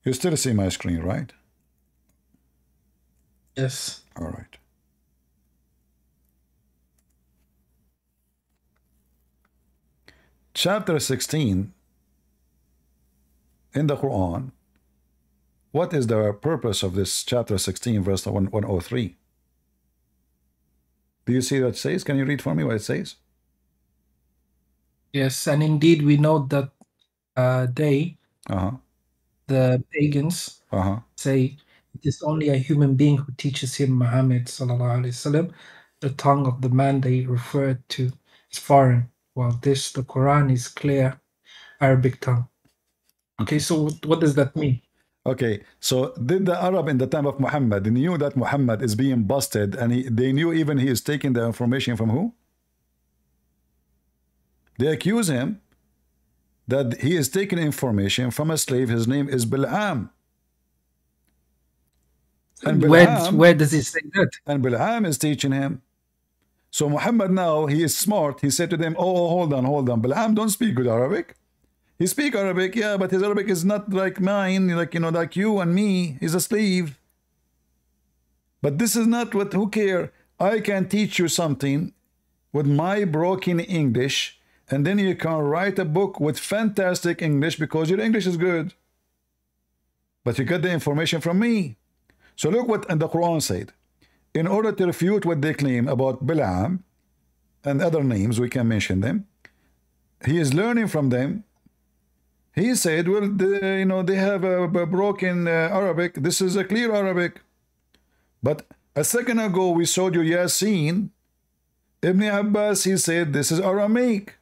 You still see my screen, right? Yes. All right. Chapter 16 in the Quran. What is the purpose of this chapter 16, verse 103? Do you see what it says? Can you read for me what it says? Yes, and indeed we know that they, Uh-huh. the pagans, Uh-huh. say it is only a human being who teaches him Muhammad sallallahu alaihi wasallam. The tongue of the man they refer to is foreign, while this, the Quran, is clear Arabic tongue. Okay, so what does that mean? Okay, so did the Arab in the time of Muhammad knew that Muhammad is being busted, and they knew even he is taking the information from who? They accuse him that he is taking information from a slave. His name is Bil'am. And Where does it say that? And Bil'am is teaching him. So Muhammad now, he is smart. He said to them, oh, hold on. Bil'am don't speak good Arabic. He speak Arabic, yeah, but his Arabic is not like mine, like, you know, like you and me. He's a slave. But this is not what, who care? I can teach you something with my broken English, and then you can write a book with fantastic English because your English is good. But you get the information from me. So look what the Quran said. In order to refute what they claim about Bil'am and other names, we can mention them. He is learning from them. He said, well, you know, they have a broken Arabic. This is a clear Arabic. But a second ago, we showed you Yasin. Ibn Abbas, he said, this is Aramaic.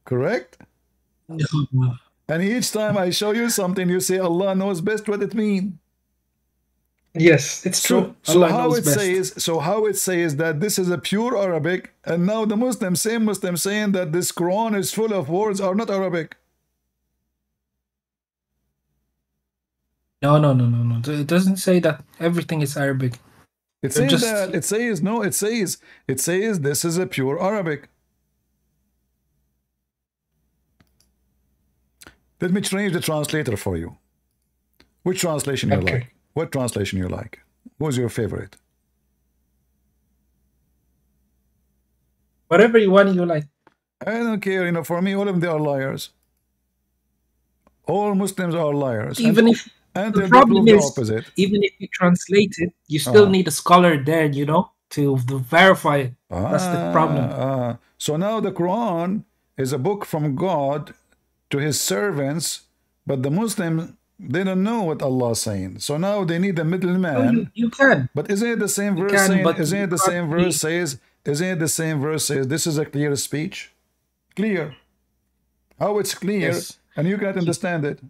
Correct? And each time I show you something, you say, Allah knows best what it means. Yes, it's true. So how it says that this is a pure Arabic, and now the Muslims, same Muslims, saying that this Quran is full of words are not Arabic. No. It doesn't say that everything is Arabic. It says that. It says no. It says this is a pure Arabic. Let me change the translator for you. Which translation you like? What translation you like? Who's your favorite? Whatever you want, you like. I don't care. You know, for me, all of them are liars. All Muslims are liars. Even if the problem is, even if you translate it, you still need a scholar there, you know, to verify it. That's the problem. So now the Quran is a book from God to his servants, but the Muslim, they don't know what Allah is saying. So now they need a middleman. No, you can. But isn't it the same verse saying, isn't it the same verse says this is a clear speech? Clear. How it's clear, yes. And you can't understand it.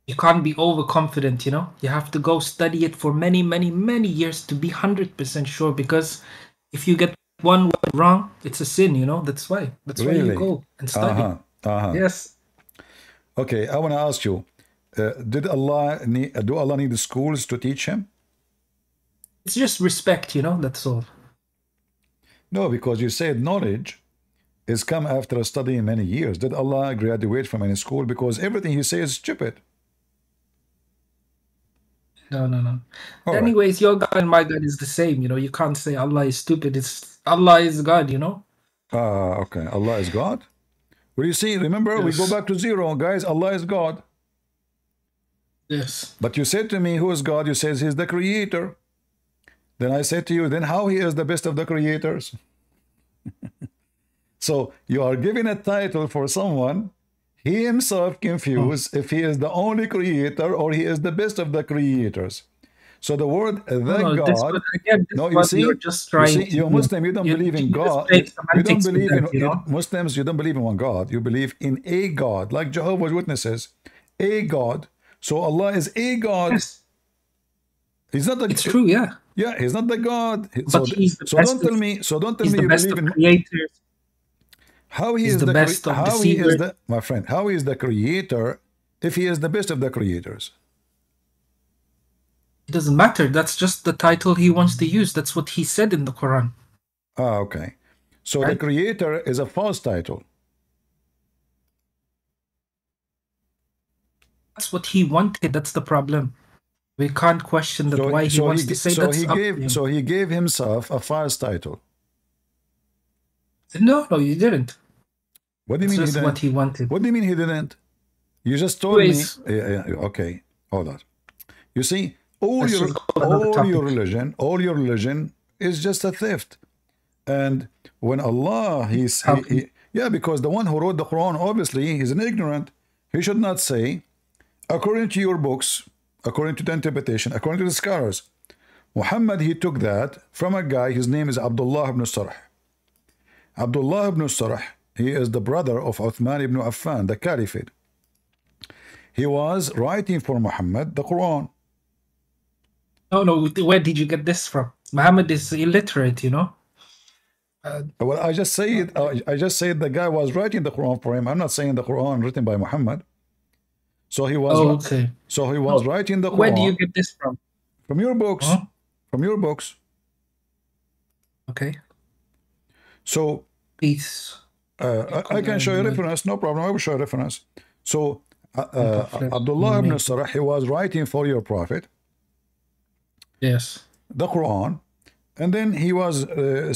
You can't be overconfident, you know. You have to go study it for many years to be 100% sure, because if you get one word wrong, it's a sin, you know. That's why you go and study. Yes. Okay, I want to ask you, do Allah need schools to teach him? It's just respect, you know, that's all. No, because you said knowledge is come after studying many years. Did Allah graduate from any school? Because everything he says is stupid. No. All anyways, right. Your God and my God is the same, you know. You can't say Allah is stupid. It's Allah is God, you know. Okay. Allah is God? Well, you see, remember, yes. We go back to zero, guys. Allah is God. Yes. But you said to me, who is God? You said he's the creator. Then I said to you, then how he is the best of the creators? So you are giving a title for someone, he himself confused if he is the only creator or he is the best of the creators. So the word God, you see, you're just trying you're Muslim, you don't believe in God. You don't believe in Muslims, you don't believe in one God. You believe in a God, like Jehovah's Witnesses, a God. So Allah is a God. Yes. He's not the, it's true, yeah. Yeah, he's not the God. But don't tell me you believe in creators. How he is the best of the creators? My friend, how he is the creator if he is the best of the creators? It doesn't matter. That's just the title he wants to use. That's what he said in the Quran. Okay. So the creator is a false title. That's what he wanted. That's the problem. We can't question that why he wants to say that's up to him. So he gave himself a false title. No, you didn't. What do you mean he didn't? What he wanted. What do you mean he didn't? You just told me. Okay, hold on. You see, all your religion is just a theft. And when Allah, yeah, because the one who wrote the Quran, obviously, he's an ignorant. He should not say, according to your books, according to the interpretation, according to the scholars, Muhammad, he took that from a guy, his name is Abdullah ibn Sarh. Abdullah ibn Sarh, he is the brother of Uthman ibn Affan, the Caliphate. He was writing for Muhammad the Quran. No, where did you get this from? Muhammad is illiterate, you know. Well, I just said the guy was writing the Quran for him. I'm not saying the Quran written by Muhammad. So he was. Okay. So he was writing the Quran. Where do you get this from? From your books. Huh? From your books. Okay. So. Peace. I can show you reference. No problem. I will show you reference. So Abdullah ibn Sarh, he was writing for your prophet. Yes. The Quran. And then he was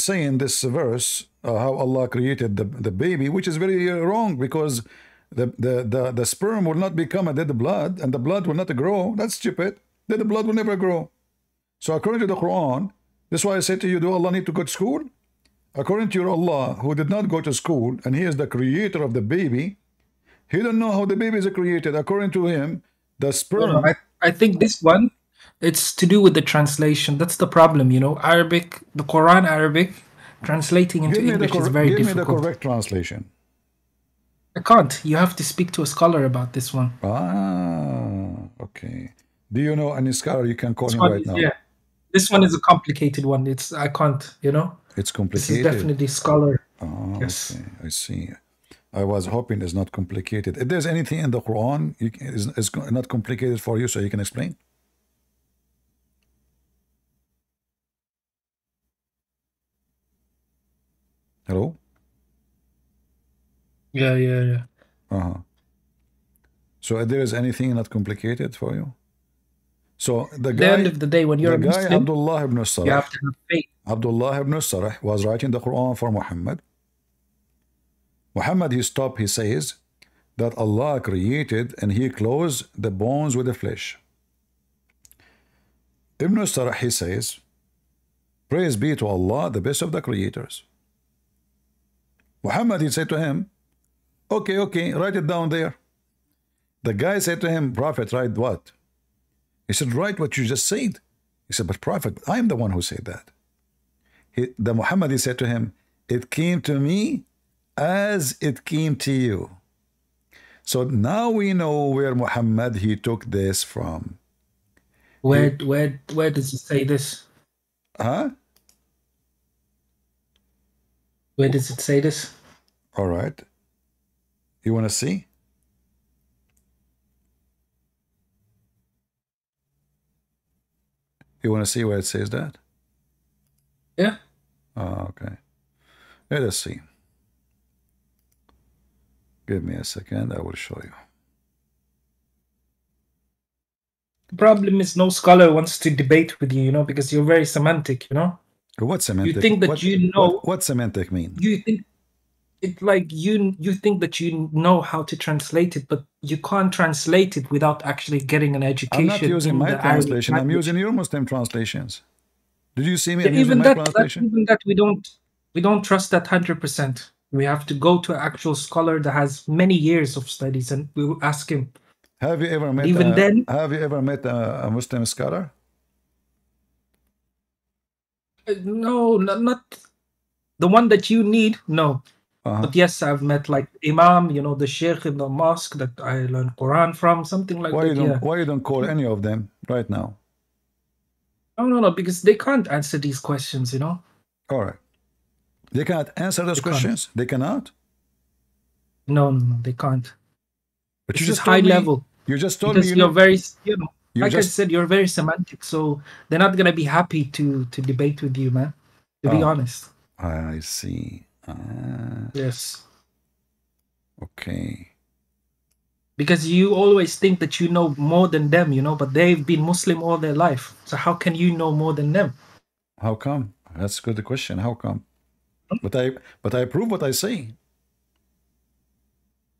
saying this verse, how Allah created the baby, which is very wrong, because the sperm will not become a dead blood, and the blood will not grow. That's stupid. Dead blood will never grow. So according to the Quran, this is why I say to you, do Allah need to go to school? According to your Allah, who did not go to school, and he is the creator of the baby, he don't know how the baby is created. According to him, the sperm... I think this one, it's to do with the translation. That's the problem, you know. Arabic, the Quran Arabic, translating into English is very difficult. Give me the correct translation. I can't. You have to speak to a scholar about this one. Ah, okay. Do you know any scholar you can call him right now? Yeah. This one is a complicated one. I can't, you know. It's complicated. This is definitely scholar. Oh, yes. Okay. I see. I was hoping it's not complicated. If there's anything in the Quran is not complicated for you, so you can explain. Hello? Yeah. So if there is anything not complicated for you? So the guy, at the end of the day, when you're a Muslim, Abdullah ibn Sarh, you have to have faith. Abdullah ibn Sarh was writing the Quran for Muhammad. Muhammad, he stopped, he says that Allah created and he clothes the bones with the flesh. Ibn Sarh, he says, praise be to Allah, the best of the creators. Muhammad, he said to him, okay, write it down there. The guy said to him, Prophet, write what? He said, write what you just said. He said, but Prophet, I am the one who said that. The Muhammad, he said to him, it came to me as it came to you. So now we know where Muhammad, he took this from. Where does it say this? Huh? Where does it say this? All right. You want to see? You want to see where it says that? Yeah. Oh, okay. Let us see. Give me a second. I will show you. The problem is no scholar wants to debate with you, you know, because you're very semantic, you know. What semantic? You think that you know. What semantic mean? You think it's like you think that you know how to translate it, but you can't translate it without actually getting an education. I'm not using my translation. I'm using your Muslim translations. Did you see me using my translation? Even that we don't trust that 100%. We have to go to an actual scholar that has many years of studies, and we will ask him. Have you ever met? Have you ever met a Muslim scholar? No, not the one that you need. No. But yes, I've met like Imam, you know, the Sheikh in the mosque that I learned Quran from, something like that. Why you don't call any of them right now? No, because they can't answer these questions, you know. All right. They can't answer those questions? They cannot? No, they can't. But you just high level. You just told me you're very, you know, I said, you're very semantic, so they're not gonna be happy to debate with you, man. To be honest. I see. Yes. Okay. Because you always think that you know more than them, you know, but they've been Muslim all their life. So how can you know more than them? How come? That's a good question. How come? But I prove what I say.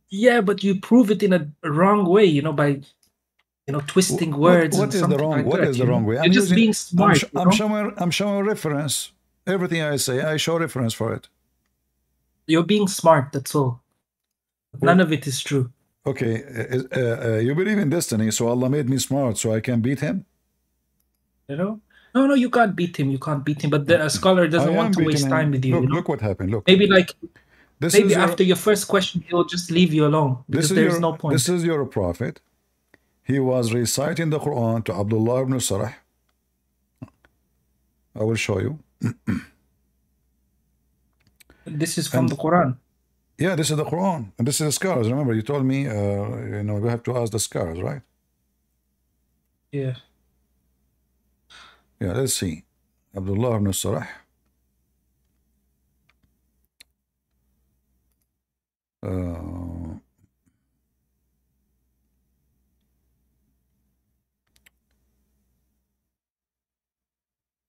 Yeah, but you prove it in a wrong way, you know, by twisting words and What is the something wrong? like What that. is the You wrong know, way? you're I'm just using. being smart. I'm showing a reference. Everything I say, I show reference for it. You're being smart. That's all. But none of it is true. Okay, you believe in destiny, so Allah made me smart, so I can beat him. You know, no, you can't beat him. You can't beat him. But a scholar I doesn't am want to beating waste time him. with you. Look, You know, look what happened. Look, maybe like this maybe is your after your first question, he'll just leave you alone because there is no point. This is your prophet. He was reciting the Quran to Abdullah ibn Sarah. I will show you. This is from the Quran. Yeah, this is the Quran, and this is the scars. Remember, you told me, you know, we have to ask the scars, right? Yeah. Yeah, let's see. Abdullah ibn Sarah.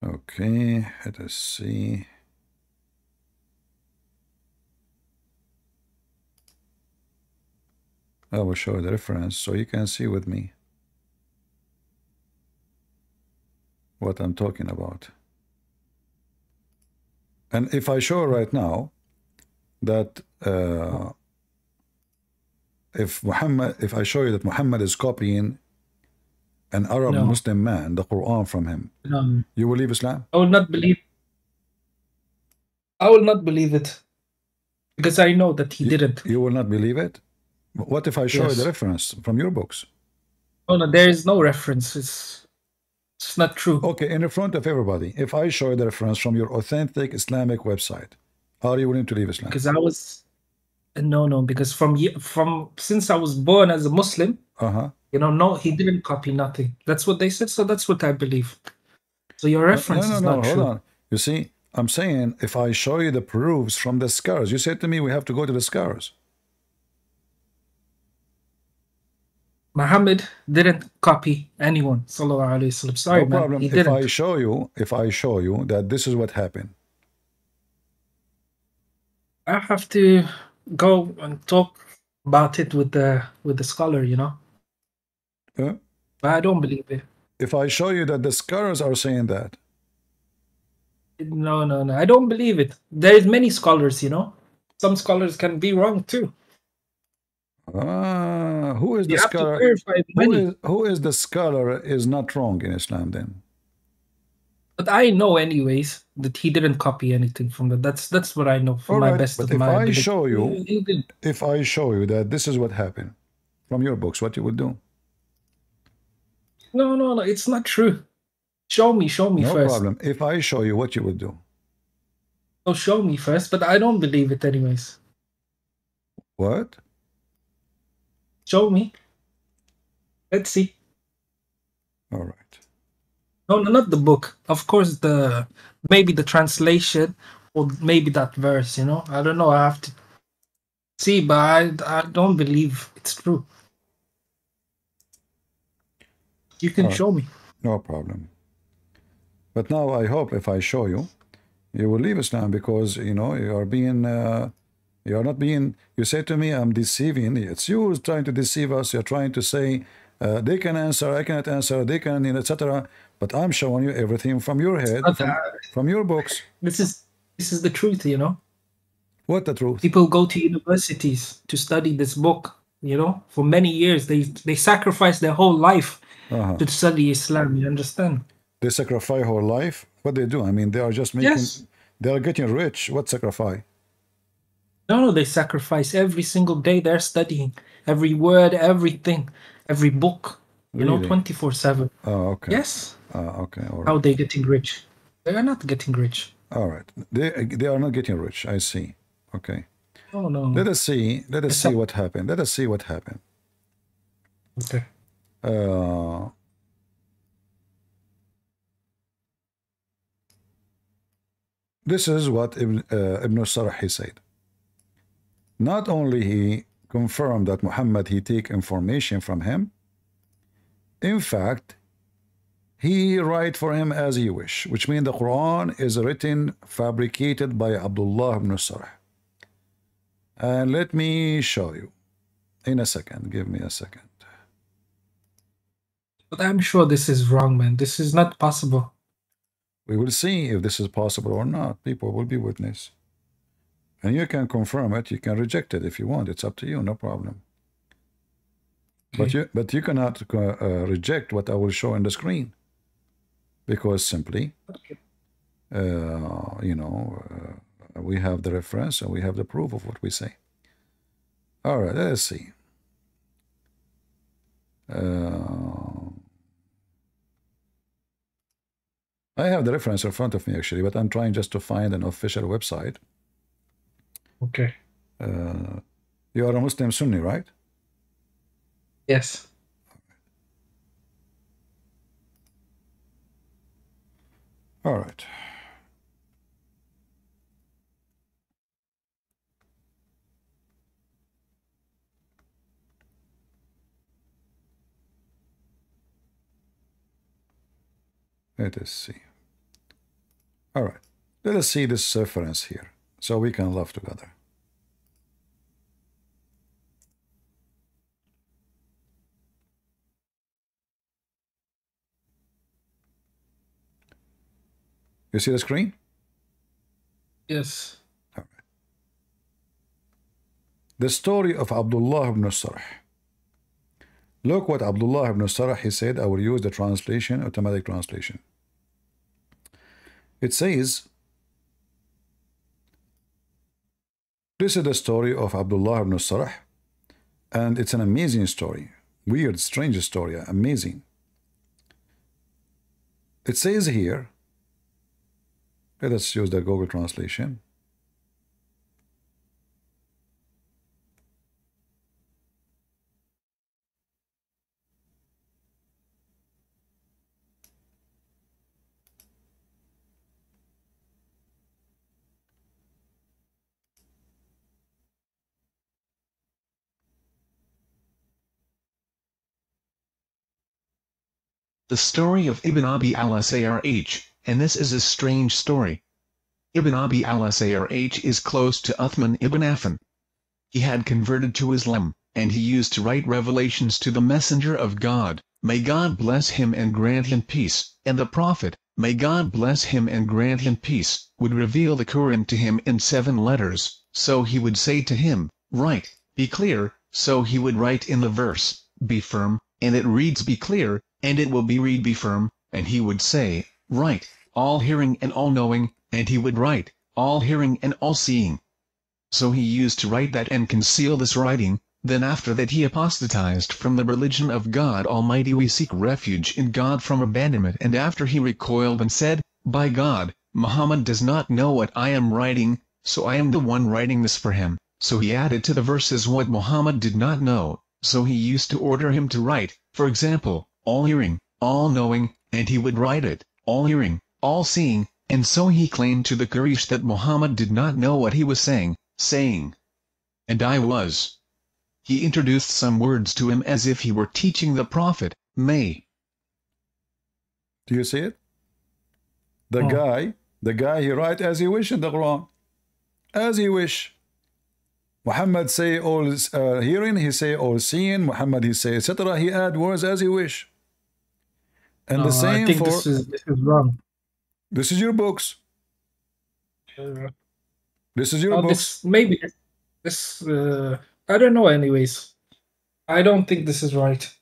Okay, let us see. I will show the reference so you can see with me what I'm talking about. And if I show right now that if I show you that Muhammad is copying an Arab Muslim man, the Quran from him, you will leave Islam? I will not believe. I will not believe it because I know that he didn't. You will not believe it? What if I show you the reference from your books? Oh no, there is no reference. It's not true. Okay, in front of everybody, if I show you the reference from your authentic Islamic website, are you willing to leave Islam? Because I was no, because from since I was born as a Muslim, you know, no, he didn't copy nothing. That's what they said, so that's what I believe. So your reference is not true. Hold on. You see, I'm saying if I show you the proofs from the scars, you said to me we have to go to the scars. Muhammad didn't copy anyone. Sallallahu Alaihi Wasallam. Sorry, no problem. Man, he didn't. If I show you that this is what happened, I have to go and talk about it with the scholar, you know. But I don't believe it. If I show you that the scholars are saying that, no, I don't believe it. There is many scholars, you know. Some scholars can be wrong too. Who is the you scholar? Have to verify who is the scholar is not wrong in Islam then? But I know anyways that he didn't copy anything from that. That's what I know from my best of my ability. If I show you that this is what happened from your books, what you would do? No, it's not true. Show me first. No problem. If I show you, what you would do? So show me first, but I don't believe it anyways. What? Show me. Let's see. All right. No, not the book. Of course, maybe the translation or maybe that verse, you know? I don't know. I have to see, but I don't believe it's true. You can show me. No problem. But now I hope if I show you, you will leave Islam because, you know, you are being, you are not being, you say to me, I'm deceiving. It's you who's trying to deceive us. You're trying to say, they can answer, I cannot answer, they can, you know, etc. But I'm showing you everything from your head, from your books. This is the truth, you know. What the truth? People go to universities to study this book, you know, for many years. They sacrifice their whole life to study Islam. You understand? They sacrifice whole life. What they do? I mean, they are just making. They are getting rich. What sacrifice? No, they sacrifice every single day. They're studying every word, everything, every book. You know, 24/7. Oh, okay. Yes. Okay. All right. How are they getting rich? They are not getting rich. All right. They are not getting rich. I see. Okay. Oh no. Let us see. Let us see what happened. Let us see what happened. Okay. This is what Ibn Sarah he said. Not only he confirm that Muhammad, he take information from him. In fact, he write for him as he wish, which means the Quran is written, fabricated by Abdullah ibn Sarh. And let me show you in a second. Give me a second. But I'm sure this is wrong, man. This is not possible. We will see if this is possible or not. People will be witness. And you can confirm it. You can reject it if you want. It's up to you. No problem. Okay. But you cannot reject what I will show on the screen. Because simply, Okay. We have the reference and we have the proof of what we say. All right, let's see. I have the reference in front of me actually, but I'm trying just to find an official website. Okay. You are a Muslim Sunni, right? Yes. All right. Let us see. All right. Let us see this reference here so we can laugh together. You see the screen? Yes. All right. The story of Abdullah ibn Sarh. Look what Abdullah ibn Sarh, he said. I will use the translation, automatic translation. It says, this is the story of Abdullah ibn Sarh, and it's an amazing story. Weird, strange story, amazing. It says here, let us use the Google translation. The story of Ibn Abi al-Sarh, and this is a strange story. Ibn Abi al-Sarh is close to Uthman ibn Affan. He had converted to Islam, and he used to write revelations to the Messenger of God, may God bless him and grant him peace, and the Prophet, may God bless him and grant him peace, would reveal the Quran to him in 7 letters, so he would say to him, write, be clear, so he would write in the verse, be firm, and it reads be clear, and it will be read be firm, and he would say, write, all hearing and all knowing, and he would write, all hearing and all seeing. So he used to write that and conceal this writing. Then after that he apostatized from the religion of God Almighty. We seek refuge in God from abandonment. And after he recoiled and said, by God, Muhammad does not know what I am writing, so I am the one writing this for him. So he added to the verses what Muhammad did not know, so he used to order him to write, for example, all hearing, all knowing, and he would write it, all hearing, all seeing, and so he claimed to the Quraysh that Muhammad did not know what he was saying, and I was. He introduced some words to him as if he were teaching the Prophet, may. Do you see it? The guy, he write as he wish in the Quran. As he wish. Muhammad say all hearing, he say all seeing. Muhammad, he say etc. He add words as he wish. And the same I think for... this is wrong. This is your books. This is your books. Maybe this, I don't know anyways. I don't think this is right.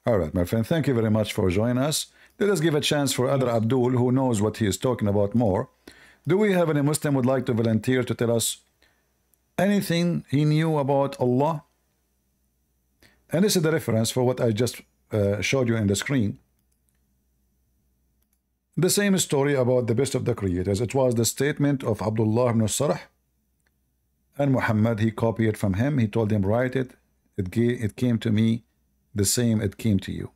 All right, my friend. Thank you very much for joining us. Let us give a chance for other Abdul who knows what he is talking about more. Do we have any Muslim would like to volunteer to tell us anything he knew about Allah? And this is the reference for what I just showed you in the screen. The same story about the best of the creators. It was the statement of Abdullah ibn Sarh, and Muhammad, he copied it from him. He told him, write it. It came to me the same it came to you.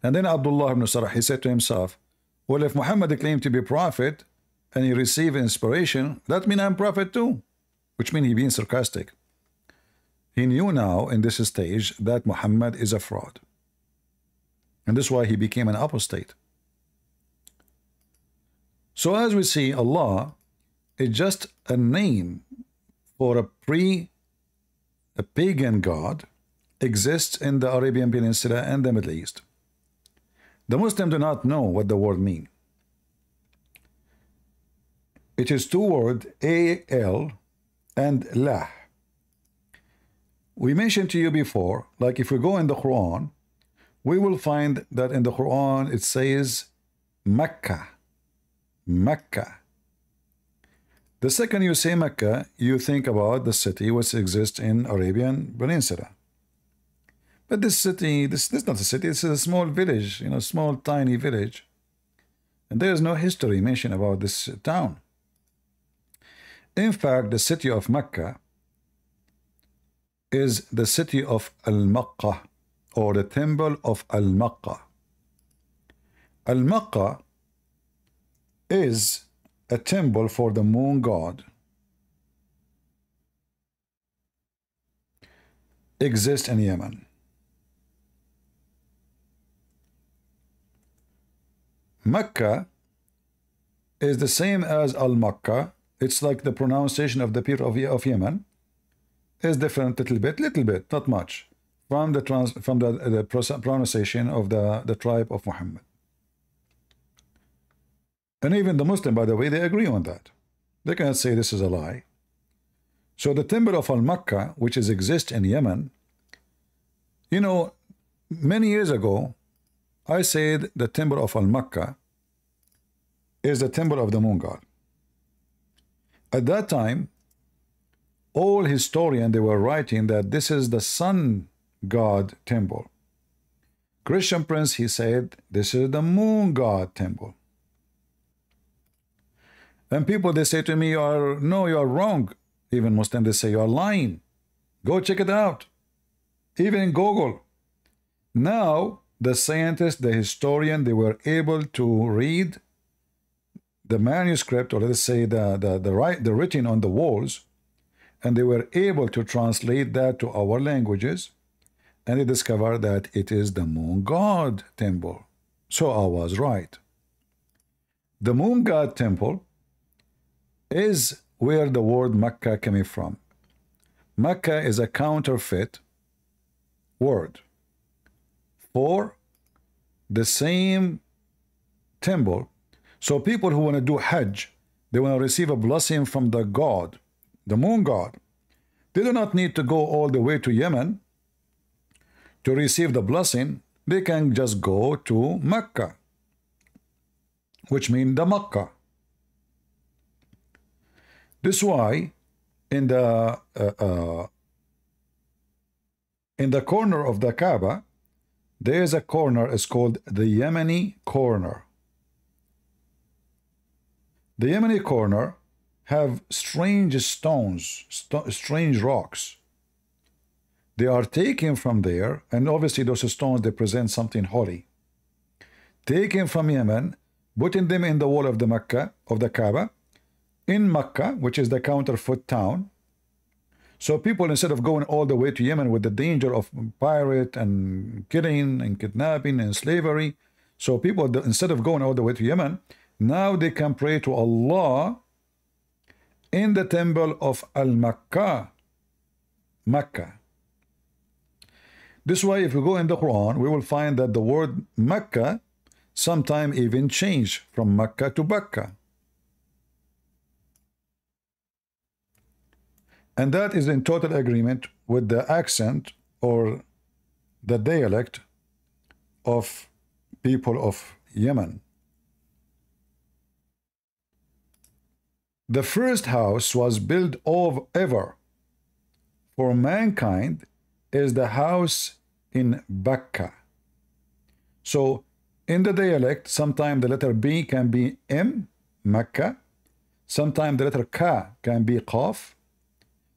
And then Abdullah ibn Sarh, he said to himself, well, if Muhammad claimed to be prophet and he received inspiration, that means I'm prophet too, which means he being sarcastic. He knew now in this stage that Muhammad is a fraud. And this is why he became an apostate. So as we see, Allah is just a name for a pagan god exists in the Arabian Peninsula and the Middle East. The Muslims do not know what the word means. It is two words, A-L and Lah. We mentioned to you before, like if we go in the Quran, we will find that in the Quran it says Mecca. Mecca. The second you say Mecca, you think about the city which exists in Arabian Peninsula. But this city, this is not a city, this is a small village, you know, small tiny village. And there is no history mentioned about this town. In fact, the city of Mecca is the city of Al-Makkah, or the temple of Al-Makkah. Al-Makkah is a temple for the moon god. Exists in Yemen. Mecca is the same as Al-Makkah. It's like the pronunciation of the people of Yemen is different little bit, not much, from the pronunciation of the tribe of Muhammad. And even the Muslim, by the way, they agree on that. They cannot say this is a lie. So the temple of Al-Makkah, which exists in Yemen, you know, many years ago, I said the temple of Al-Makkah is the temple of the moon god. At that time, all historians, they were writing that this is the sun god temple. Christian Prince, he said, this is the moon god temple. And people, they say to me, no, you are wrong. Even Muslims, they say you are lying. Go check it out. Even in Google. Now, the scientists, the historian, they were able to read the manuscript, or let's say the written on the walls, and they were able to translate that to our languages, and they discovered that it is the moon god temple. So I was right. The moon god temple is where the word Mecca came from. Mecca is a counterfeit word for the same temple. So people who want to do Hajj, they want to receive a blessing from the god, the moon god. They do not need to go all the way to Yemen to receive the blessing. They can just go to Mecca, which means the Mecca. This is why in the corner of the Kaaba, there is a corner, it's called the Yemeni corner. The Yemeni corner have strange stones, strange rocks. They are taken from there, and obviously those stones, they present something holy. Taken from Yemen, putting them in the wall of the Mecca, of the Kaaba, in Mecca, which is the counterfeit town. So people, instead of going all the way to Yemen with the danger of pirate and killing and kidnapping and slavery, so people, instead of going all the way to Yemen, now they can pray to Allah in the temple of Al-Makkah, Mecca. This way, if we go in the Quran, we will find that the word Mecca sometimes even change from Mecca to Bakka. And that is in total agreement with the accent or the dialect of people of Yemen. The first house was built ever for mankind is the house in Bakka. So in the dialect, sometimes the letter B can be M, Mecca. Sometimes the letter Ka can be Qaf.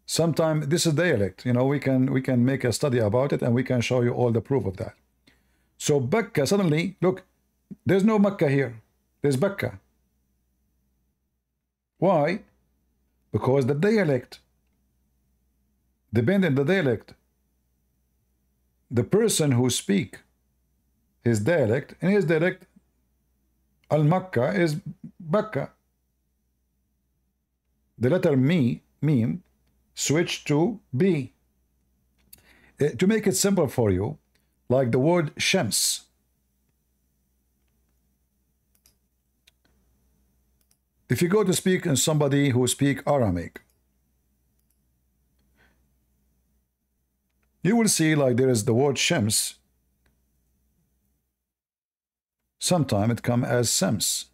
Sometimes this is dialect. You know, we can make a study about it, and we can show you all the proof of that. So Bakka, suddenly, look, there's no Mecca here. There's Bakka. Why? Because the depending on the dialect. The person who speak his dialect, in his dialect, Al-Makka is Bakka. The letter meme, switch to B. To make it simple for you, like the word Shams. If you go to speak in somebody who speak Aramaic, you will see like there is the word Shams. Sometimes it comes as Sams.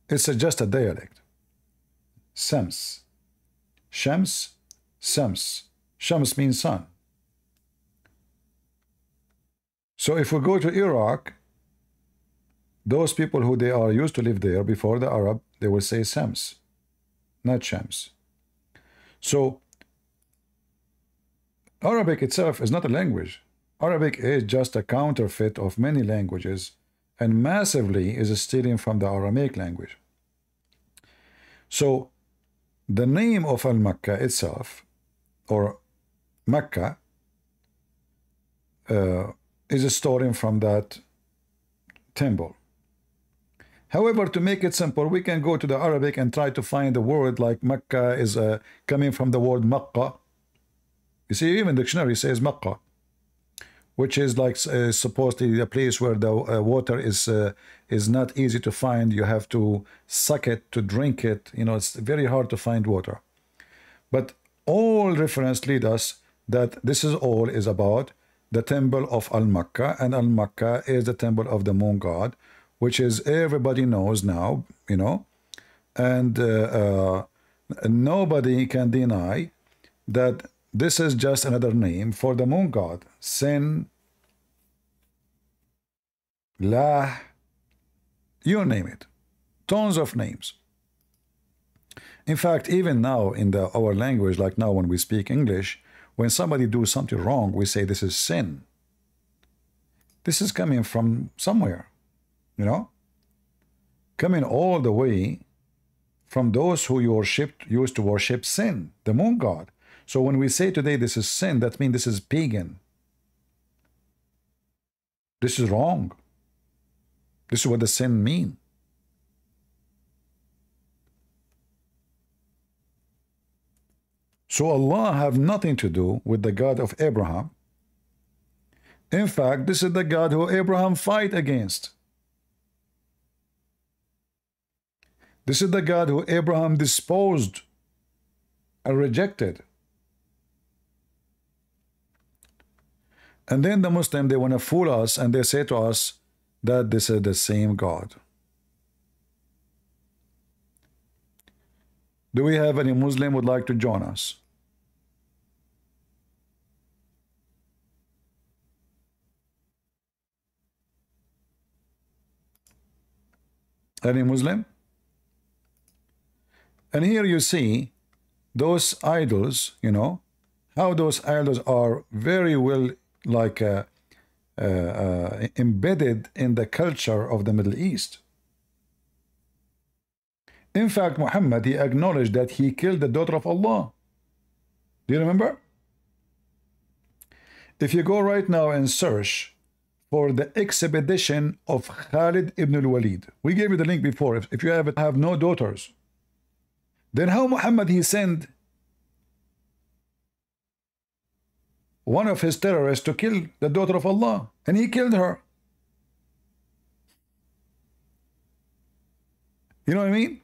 It's just a dialect. Sams. Shams, Sams. Shams means sun. So if we go to Iraq, those people who they are used to live there before the Arab, they will say Sams, not Shams. So Arabic itself is not a language. Arabic is just a counterfeit of many languages and massively is stealing from the Aramaic language. So the name of Al-Makkah itself, or Mecca, is stolen from that temple. However, to make it simple, we can go to the Arabic and try to find a word like Mecca is coming from the word Makkah. You see, even the dictionary says Makkah, which is like supposedly a place where the water is not easy to find. You have to suck it to drink it. You know, it's very hard to find water. But all reference lead us that this is all is about the temple of Al-Makkah, and Al-Makkah is the temple of the moon god, which is everybody knows now, you know, and nobody can deny that this is just another name for the moon god. Sin, Lah, you name it. Tons of names. In fact, even now in our language, like now when we speak English, when somebody do something wrong, we say this is sin. This is coming from somewhere, you know, coming all the way from those who used to worship sin, the moon god. So when we say today this is sin, that means this is pagan. This is wrong. This is what the sin mean. So Allah have nothing to do with the God of Abraham. In fact, this is the God who Abraham fight against. This is the God who Abraham disposed and rejected. And then the Muslim, they want to fool us and they say to us that this is the same God. Do we have any Muslim would like to join us? Any Muslim? And here you see those idols, you know, how those idols are very well like embedded in the culture of the Middle East. In fact, Muhammad, he acknowledged that he killed the daughter of Allah. Do you remember? If you go right now and search for the expedition of Khalid ibn al-Walid, we gave you the link before. If you have no daughters, then how Muhammad he sent one of his terrorists to kill the daughter of Allah, and he killed her. You know what I mean?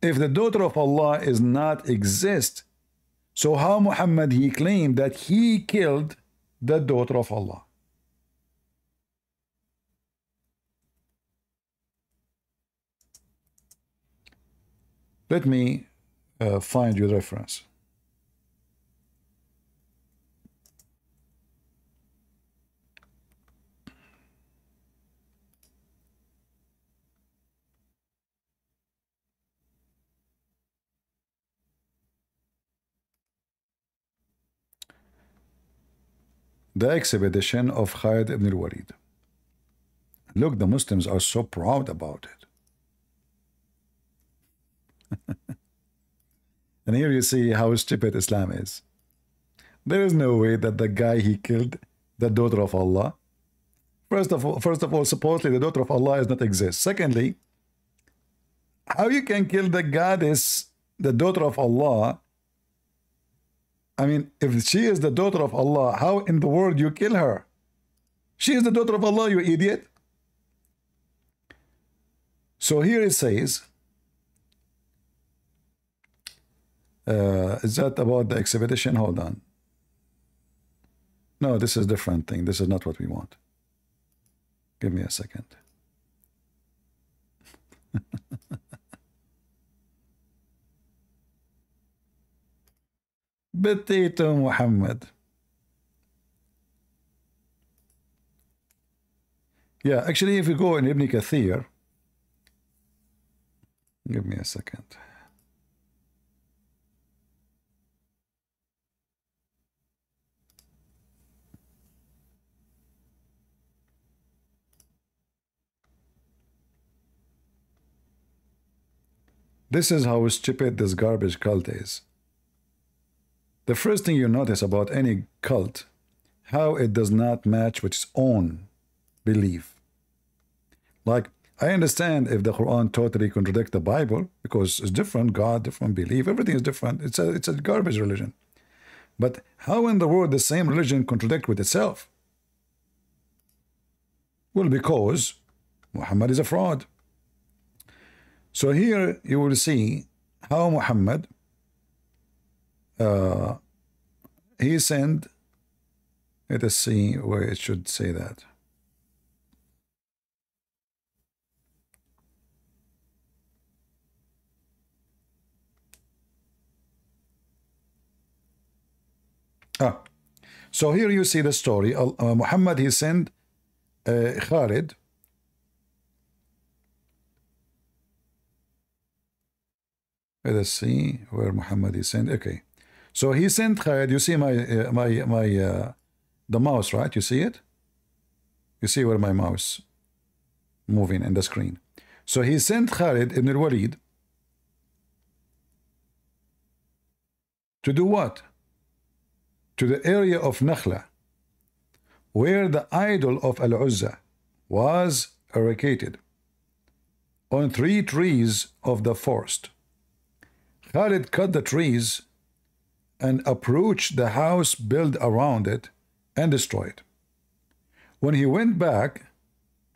If the daughter of Allah is not exist, so how Muhammad he claimed that he killed the daughter of Allah? Let me find you the reference. The expedition of Khalid ibn al-Walid. Look, the Muslims are so proud about it. And here you see how stupid Islam is. There is no way that the guy he killed the daughter of Allah. First of all, supposedly the daughter of Allah does not exist. Secondly, how you can kill the goddess, the daughter of Allah? I mean, if she is the daughter of Allah, how in the world you kill her? She is the daughter of Allah, you idiot. So here it says, is that about the expedition? Hold on. No, this is a different thing. This is not what we want. Give me a second. Potato Muhammad. Yeah, actually, if you go in Ibn Kathir, give me a second. This is how stupid this garbage cult is. The first thing you notice about any cult, how it does not match with its own belief. Like, I understand if the Quran totally contradicts the Bible, because it's different God, different belief, everything is different. It's a garbage religion. But how in the world the same religion contradict with itself? Well, because Muhammad is a fraud. So here you will see how Muhammad he sent. Let us see where it should say that. So here you see the story. Muhammad, he sent Khalid. Let us see where Muhammad is sent. Okay, so he sent Khalid. You see the mouse, right? You see it? You see where my mouse moving in the screen. So he sent Khalid ibn al-Walid to do what? To the area of Nakhla, where the idol of Al-Uzza was eradicated on 3 trees of the forest. Khalid cut the trees and approached the house built around it and destroyed. When he went back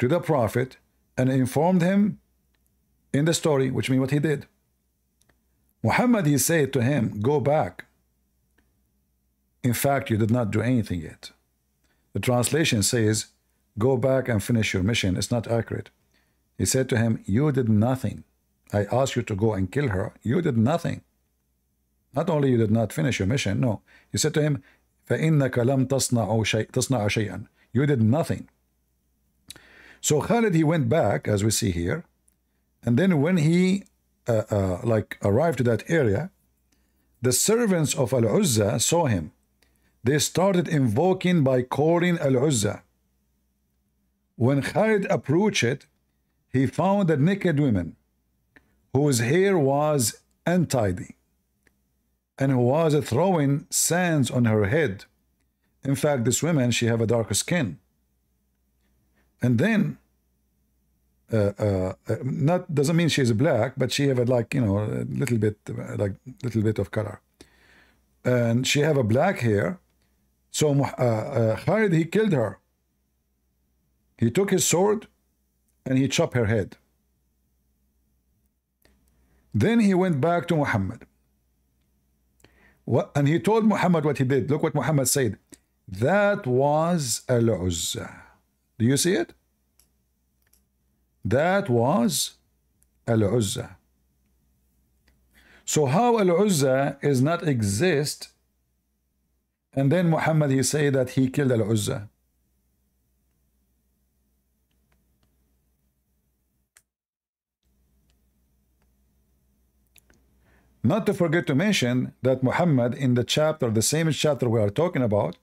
to the Prophet and informed him in the story, which means what he did, Muhammad, he said to him, go back. In fact, you did not do anything yet. The translation says, go back and finish your mission. It's not accurate. He said to him, you did nothing. I asked you to go and kill her. You did nothing. Not only you did not finish your mission, no. He said to him, فَإِنَّكَ لَمْ تَصْنَعَ شَيْئًا. You did nothing. So Khalid, he went back, as we see here. And then when he arrived to that area, the servants of Al-Uzza saw him. They started invoking by calling Al-Uzza. When Khalid approached it, he found a naked woman whose hair was untidy and who was throwing sands on her head. In fact, this woman, she have a darker skin. And then, not doesn't mean she's black, but she have a, like, you know, a little bit of color. And she have a black hair. So Khalid, he killed her. He took his sword and he chopped her head. Then he went back to Muhammad. And he told Muhammad what he did. Look what Muhammad said. That was Al-Uzza. Do you see it? That was Al-Uzza. So how Al-Uzza is not exist, and then Muhammad, he say that he killed Al-Uzza? Not to forget to mention that Muhammad, in the chapter, the same chapter we are talking about,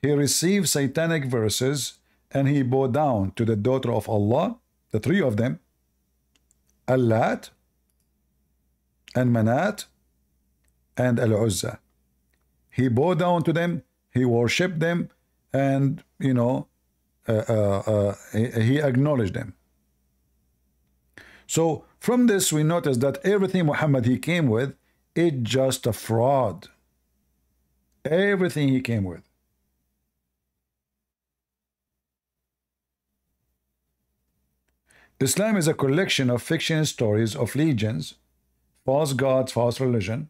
he received satanic verses and he bowed down to the daughter of Allah, the three of them, Al-Lat and Manat and Al-Uzza. He bowed down to them, he worshipped them, and he acknowledged them. So from this we notice that everything Muhammad he came with, it's just a fraud. Everything he came with. Islam is a collection of fiction stories of legends, false gods, false religion.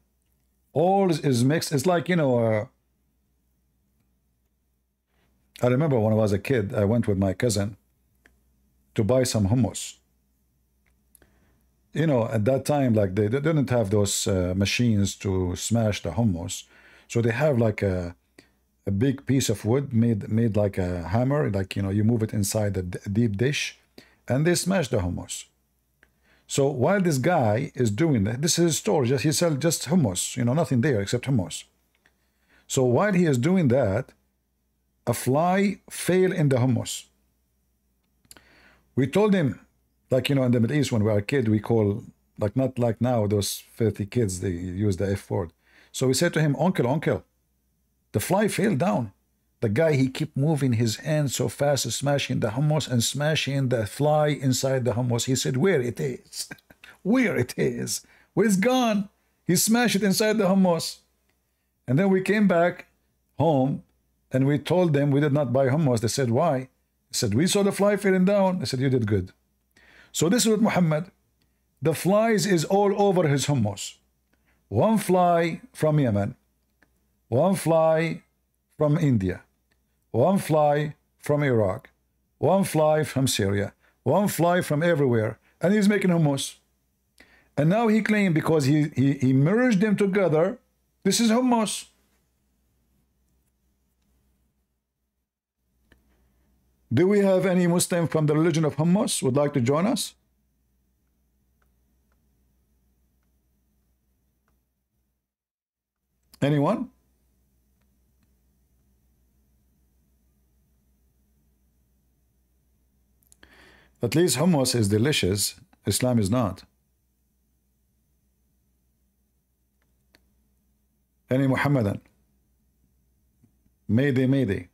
All is mixed. It's like, I remember when I was a kid, I went with my cousin to buy some hummus. At that time, like they didn't have those machines to smash the hummus. So they have like a big piece of wood made like a hammer, like, you move it inside a deep dish, and they smash the hummus. So while this guy is doing that, this is his store, he sells just hummus, nothing there except hummus. So while he is doing that, a fly fell in the hummus. We told him, like, in the Middle East, when we were a kid, we call, like, not like now, those filthy kids, they use the F word. So we said to him, uncle, the fly fell down. The guy, he kept moving his hand so fast, smashing the hummus and smashing the fly inside the hummus. He said, where it is? Where it is? Well, it's gone. He smashed it inside the hummus. And then we came back home and we told them we did not buy hummus. They said, why? He said, we saw the fly falling down. I said, you did good. So this is what Muhammad, the flies is all over his hummus. One fly from Yemen, one fly from India, one fly from Iraq, one fly from Syria, one fly from everywhere, and he's making hummus. And now he claimed because he merged them together, this is hummus. Do we have any Muslim from the religion of hummus would like to join us? Anyone? At least hummus is delicious. Islam is not. Any Muhammadan? Mayday, mayday.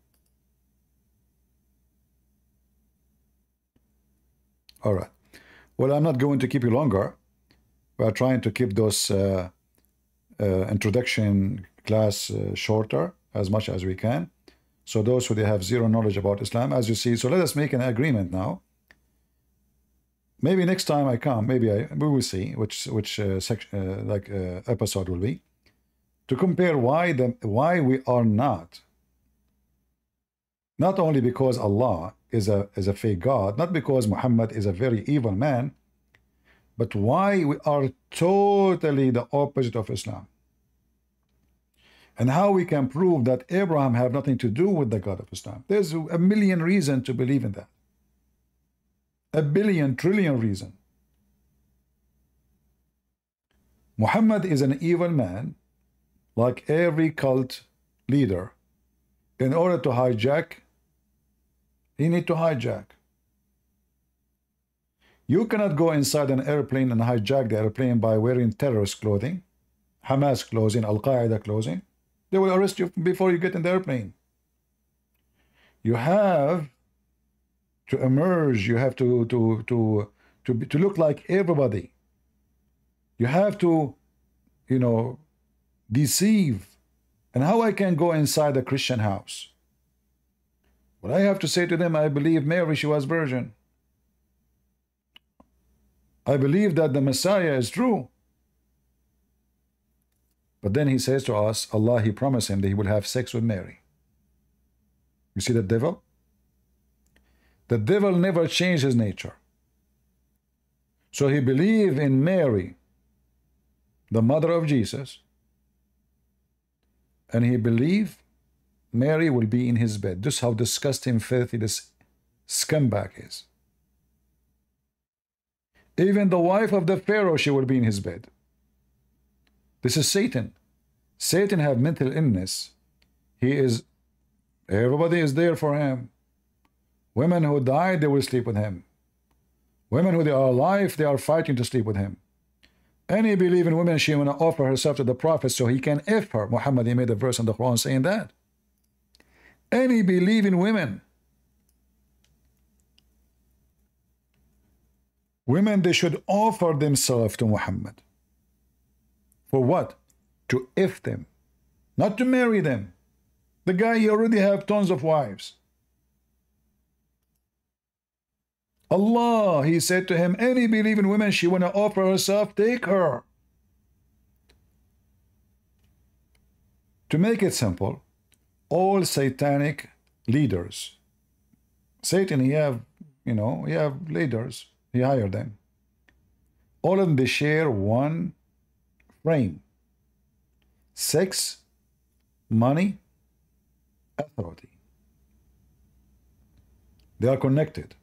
All right. Well, I'm not going to keep you longer. We are trying to keep those introduction class shorter as much as we can. So those who they have zero knowledge about Islam, as you see. So let us make an agreement now. Maybe next time I come, we will see which episode will be, to compare why we are not only because Allah is a fake God, not because Muhammad is a very evil man, but why we are totally the opposite of Islam. And how we can prove that Abraham have nothing to do with the God of Islam. There's a million reasons to believe in that. A billion, trillion reasons. Muhammad is an evil man, like every cult leader. In order to hijack, he need to hijack. You cannot go inside an airplane and hijack the airplane by wearing terrorist clothing, Hamas clothing, Al-Qaeda clothing. They will arrest you before you get in the airplane. You have to emerge. You have to look like everybody. You have to, deceive. And how I can go inside a Christian house? Well, I have to say to them, I believe Mary, she was virgin. I believe that the Messiah is true. But then he says to us, Allah, he promised him that he will have sex with Mary. You see the devil? The devil never changed his nature. So he believed in Mary, the mother of Jesus, and he believed Mary will be in his bed. This is how disgusting, filthy this scumbag is. Even the wife of the Pharaoh, she will be in his bed. This is Satan. Satan have mental illness. Everybody is there for him. Women who died, they will sleep with him. Women who they are alive, they are fighting to sleep with him. Any believing woman, she want to offer herself to the Prophet so he can if her. Muhammad, he made a verse in the Quran saying that. Any believing women. Women, they should offer themselves to Muhammad. For what? To if them. Not to marry them. The guy, he already have tons of wives. Allah, he said to him, any believing woman, she want to offer herself, take her. To make it simple, all satanic leaders, Satan, he have, he have leaders, he hired them. All of them, they share one frame. Sex, money, authority. They are connected.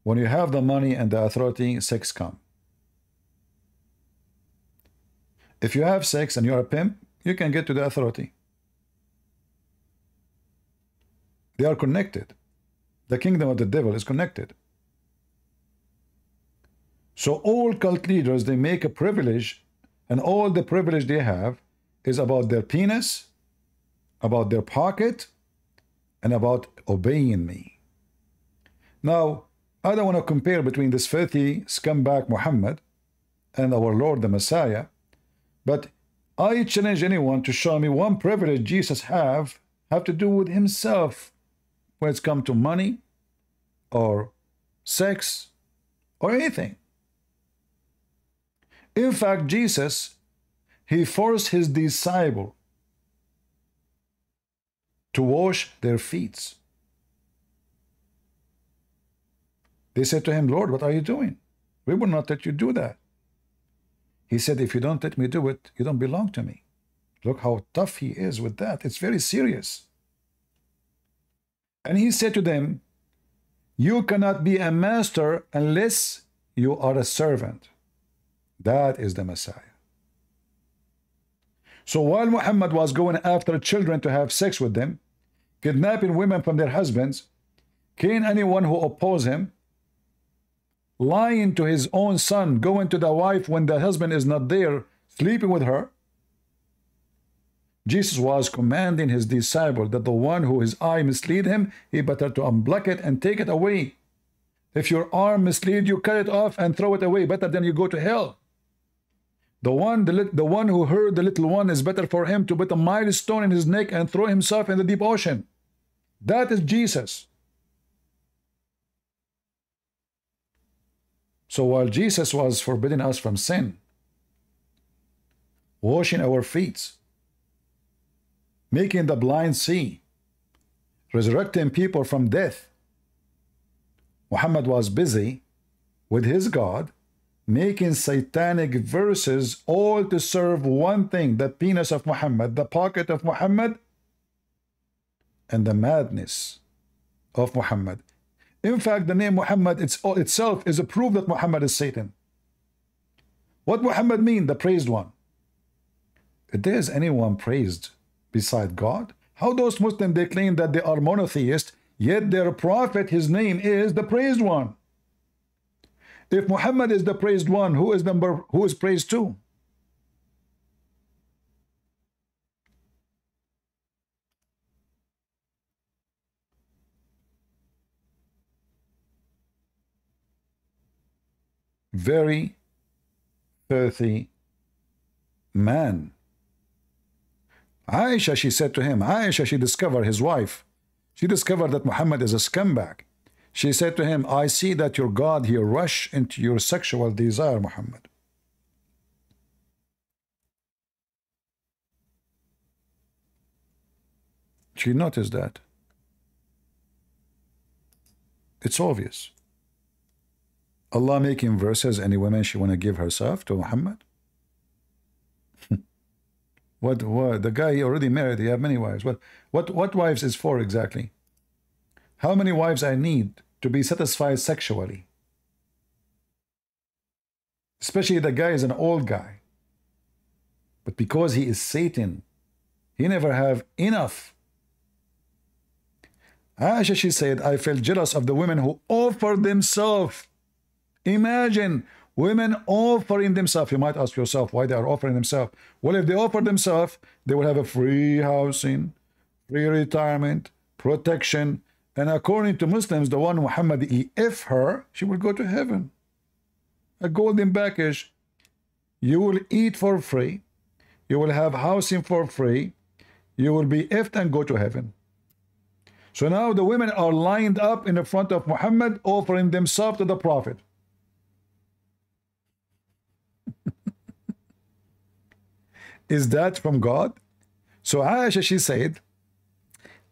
When you have the money and the authority, sex come. If you have sex and you're a pimp, you can get to the authority. They are connected. The kingdom of the devil is connected. So all cult leaders, they make a privilege, and all the privilege they have is about their penis, about their pocket, and about obeying me. Now, I don't want to compare between this filthy scumbag Muhammad and our Lord the Messiah, but I challenge anyone to show me one privilege Jesus have to do with himself when it's come to money or sex or anything. In fact, Jesus, he forced his disciple to wash their feet. They said to him, Lord, what are you doing? We will not let you do that. He said, if you don't let me do it, you don't belong to me. Look how tough he is with that. It's very serious. And he said to them, you cannot be a master unless you are a servant. That is the Messiah. So while Muhammad was going after children to have sex with them, kidnapping women from their husbands, killing anyone who opposed him, lying to his own son, going to the wife when the husband is not there, sleeping with her, Jesus was commanding his disciple that the one who his eye mislead him, he better to unblock it and take it away. If your arm mislead you, cut it off and throw it away, better than you go to hell. The one who heard the little one, is better for him to put a milestone in his neck and throw himself in the deep ocean. That is Jesus. So while Jesus was forbidding us from sin, washing our feet, making the blind see, resurrecting people from death, Muhammad was busy with his God, making satanic verses, all to serve one thing: the penis of Muhammad, the pocket of Muhammad, and the madness of Muhammad. In fact, the name Muhammad itself is a proof that Muhammad is Satan. What Muhammad mean? The praised one. If there is anyone praised beside God, how those Muslims, they claim that they are monotheist, yet their prophet, his name is the praised one. If Muhammad is the praised one, who is praised too? Very filthy man. Aisha, she said to him, Aisha, she discovered his wife. She discovered that Muhammad is a scumbag. She said to him, I see that your God here rush into your sexual desire, Muhammad. She noticed that. It's obvious. Allah making verses, any woman she want to give herself to Muhammad? What? The guy, he already married, he have many wives. What wives is for exactly? How many wives I need to be satisfied sexually? Especially the guy is an old guy. But because he is Satan, he never have enough. Aisha, she said, I felt jealous of the women who offered themselves. Imagine women offering themselves. You might ask yourself why they are offering themselves. Well, if they offer themselves, they will have a free housing, free retirement, protection, and according to Muslims, the one Muhammad, if her, she will go to heaven. A golden package. You will eat for free. You will have housing for free. You will be ifed and go to heaven. So now the women are lined up in the front of Muhammad, offering themselves to the Prophet. Is that from God? So Aisha, she said,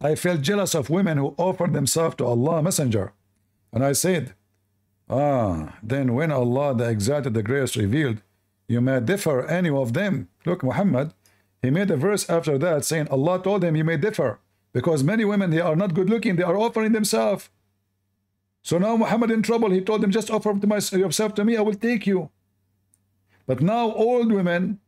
I felt jealous of women who offered themselves to Allah Messenger. And I said, then when Allah the Exalted, the Gracious revealed, you may differ any of them. Look, Muhammad, he made a verse after that saying Allah told him you may differ. Because many women, they are not good looking, they are offering themselves. So now Muhammad in trouble, he told them, just offer yourself to me, I will take you. But now old women,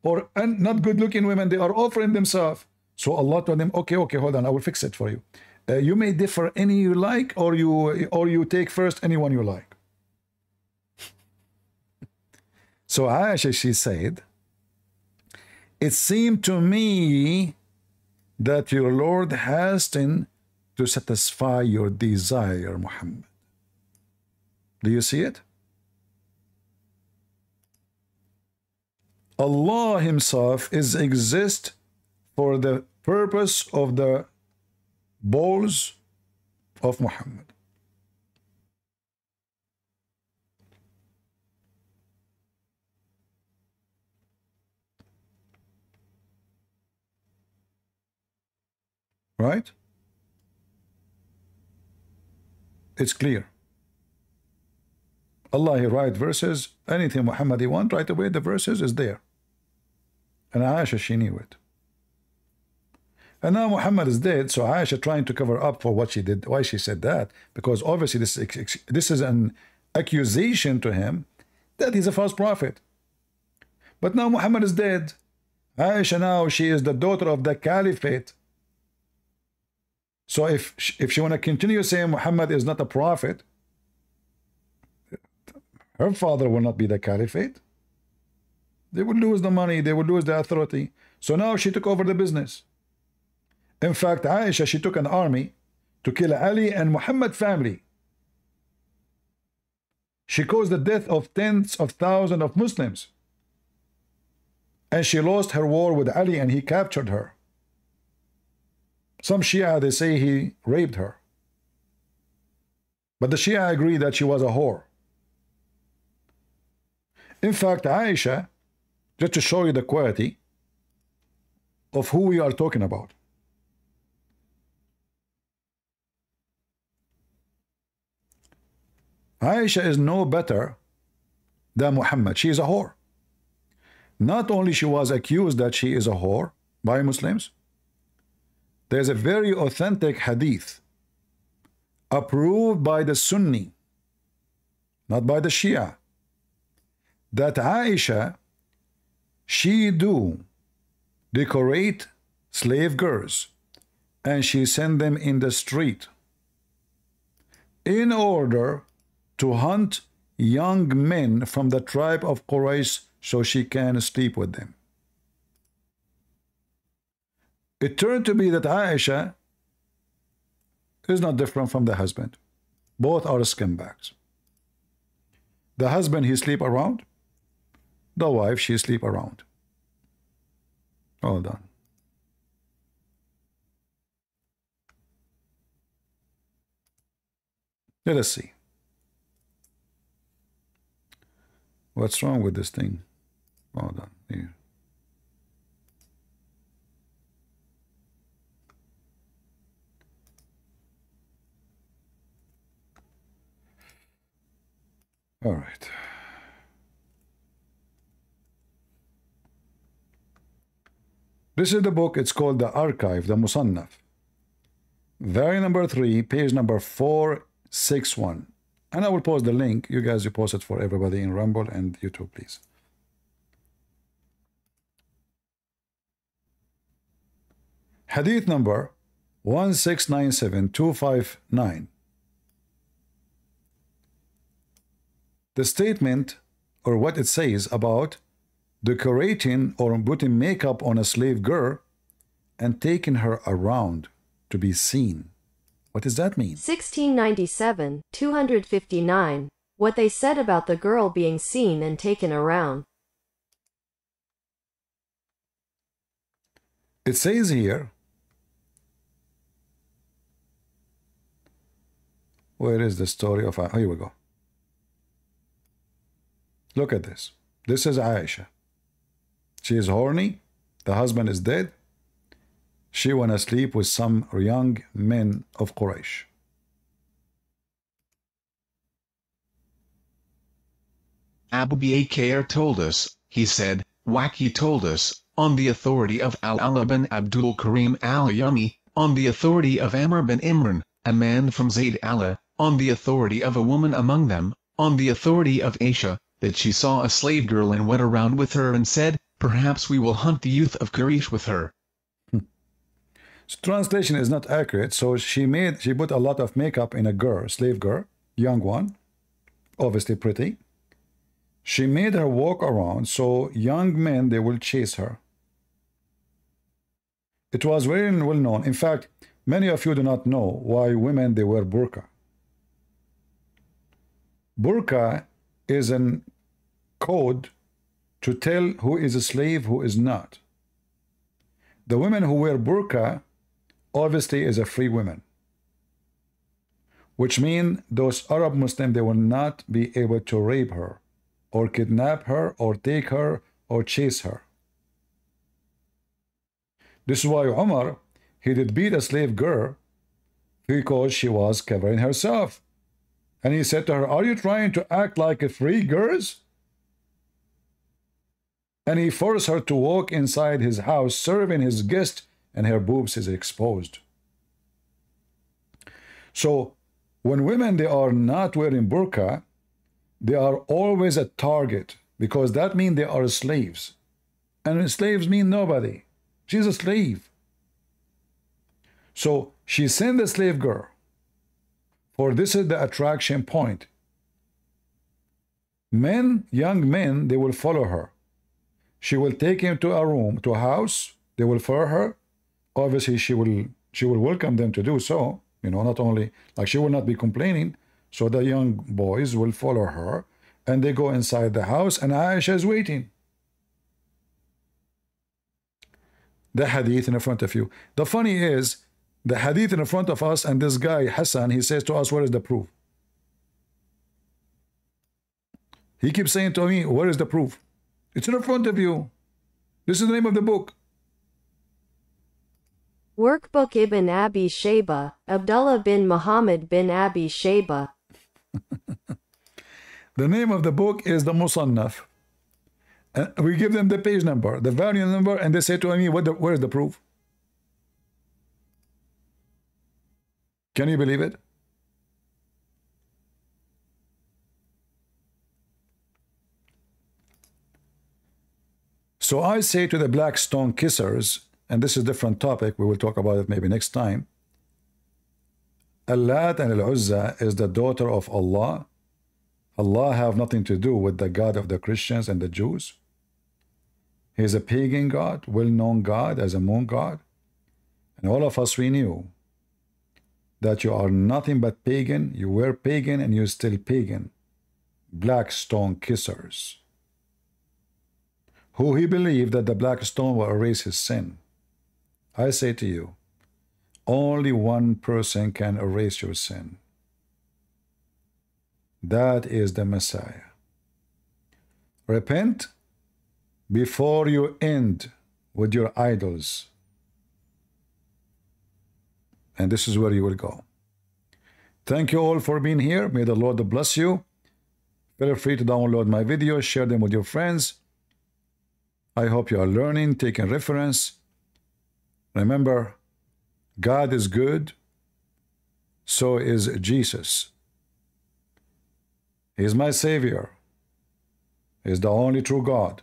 or not good looking women, they are offering themselves. So Allah told them, okay, hold on, I will fix it for you. You may differ any you like, or you take first anyone you like. So Aisha, she said, it seemed to me that your Lord hastened to satisfy your desire, Muhammad. Do you see it? Allah himself exists for the purpose of the balls of Muhammad. Right? It's clear. Allah, he write verses, anything Muhammad he want, right away the verses is there. And Aisha, she knew it. And now Muhammad is dead, so Aisha trying to cover up for what she did, why she said that, because obviously this is an accusation to him that he's a false prophet. But now Muhammad is dead. Aisha now, she is the daughter of the caliphate. So if she want to continue saying Muhammad is not a prophet, her father will not be the caliphate. They would lose the money, they would lose the authority. So now she took over the business. In fact, Aisha, she took an army to kill Ali and Muhammad family. She caused the death of tens of thousands of Muslims. And she lost her war with Ali and he captured her. Some Shia, they say he raped her. But the Shia agree that she was a whore. In fact, Aisha, just to show you the quality of who we are talking about. Aisha is no better than Muhammad. She is a whore. Not only she was accused that she is a whore by Muslims, there's a very authentic hadith approved by the Sunni, not by the Shia, that Aisha, she do decorate slave girls and she send them in the street in order to hunt young men from the tribe of Quraysh so she can sleep with them. It turned to be that Aisha is not different from the husband. Both are scumbags. The husband, he sleep around. The wife, she sleep around. Hold on. Let us see. What's wrong with this thing? Hold on. Here. All right. This is the book. It's called The Archive, the Musannaf. Volume number 3, page number 461. And I will post the link. You guys, you post it for everybody in Rumble and YouTube, please. Hadith number 1697259. The statement, or what it says about decorating or putting makeup on a slave girl and taking her around to be seen. What does that mean? 1697, 259. What they said about the girl being seen and taken around. It says here, where is the story of, here we go. Look at this. This is Aisha. She is horny. The husband is dead. She went to sleep with some young men of Quraysh. Abu Bakr told us, he said, Waki told us, on the authority of Al-Ala bin Abdul Karim al-Yami, on the authority of Amr bin Imran, a man from Zayd Allah, on the authority of a woman among them, on the authority of Aisha, that she saw a slave girl and went around with her and said, perhaps we will hunt the youth of Quraysh with her. So translation is not accurate. So she put a lot of makeup in a girl, slave girl, young one, obviously pretty. She made her walk around so young men, they will chase her. It was very well known. In fact, many of you do not know why women, they wear burqa. Burqa is a code to tell who is a slave, who is not. The women who wear burqa obviously is a free woman, which means those Arab Muslims, they will not be able to rape her or kidnap her or take her or chase her. This is why Umar, he did beat a slave girl because she was covering herself. And he said to her, are you trying to act like a free girls? And he forced her to walk inside his house, serving his guest, and her boobs is exposed. So when women, they are not wearing burqa, they are always a target, because that means they are slaves. And slaves mean nobody. She's a slave. So she sent the slave girl, for this is the attraction point. Men, young men, they will follow her. She will take him to a room, to a house. They will follow her. Obviously, she will welcome them to do so. You know, not only, like, she will not be complaining. So the young boys will follow her, and they go inside the house, and Aisha is waiting. The hadith in front of you. The funny is, the hadith in front of us, and this guy, Hassan, he says to us, where is the proof? He keeps saying to me, where is the proof? It's in front of you. This is the name of the book. Workbook Ibn Abi Shayba, Abdullah bin Muhammad bin Abi Shayba. The name of the book is the Musannaf. We give them the page number, the volume number, and they say to me, where is the proof? Can you believe it? So I say to the black stone kissers, and this is a different topic, we will talk about it maybe next time. Allat and Al-Uzza is the daughter of Allah. Allah have nothing to do with the God of the Christians and the Jews. He is a pagan God, well-known God as a moon god. And all of us, we knew that you are nothing but pagan. You were pagan and you're still pagan. Black stone kissers. Who he believed that the black stone will erase his sin. I say to you, only one person can erase your sin. That is the Messiah. Repent before you end with your idols. And this is where you will go. Thank you all for being here. May the Lord bless you. Feel free to download my videos, share them with your friends. I hope you are learning, taking reference. Remember, God is good. So is Jesus. He is my Savior. He is the only true God.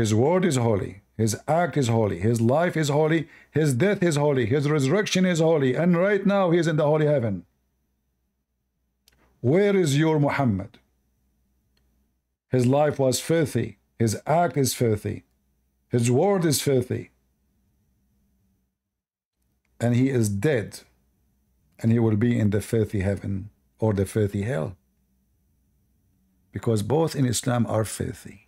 His word is holy. His act is holy. His life is holy. His death is holy. His resurrection is holy. And right now he is in the holy heaven. Where is your Muhammad? His life was filthy. His act is filthy. His word is filthy. And he is dead. And he will be in the filthy heaven or the filthy hell. Because both in Islam are filthy.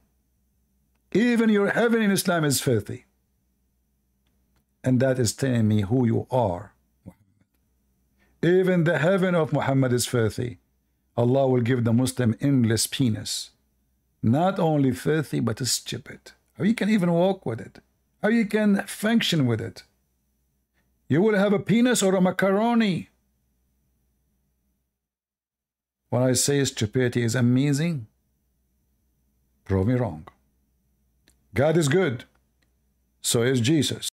Even your heaven in Islam is filthy. And that is telling me who you are. Even the heaven of Muhammad is filthy. Allah will give the Muslim endless penis. Not only filthy, but stupid. How you can even walk with it? How you can function with it? You will have a penis or a macaroni. When I say stupidity is amazing, prove me wrong. God is good. So is Jesus.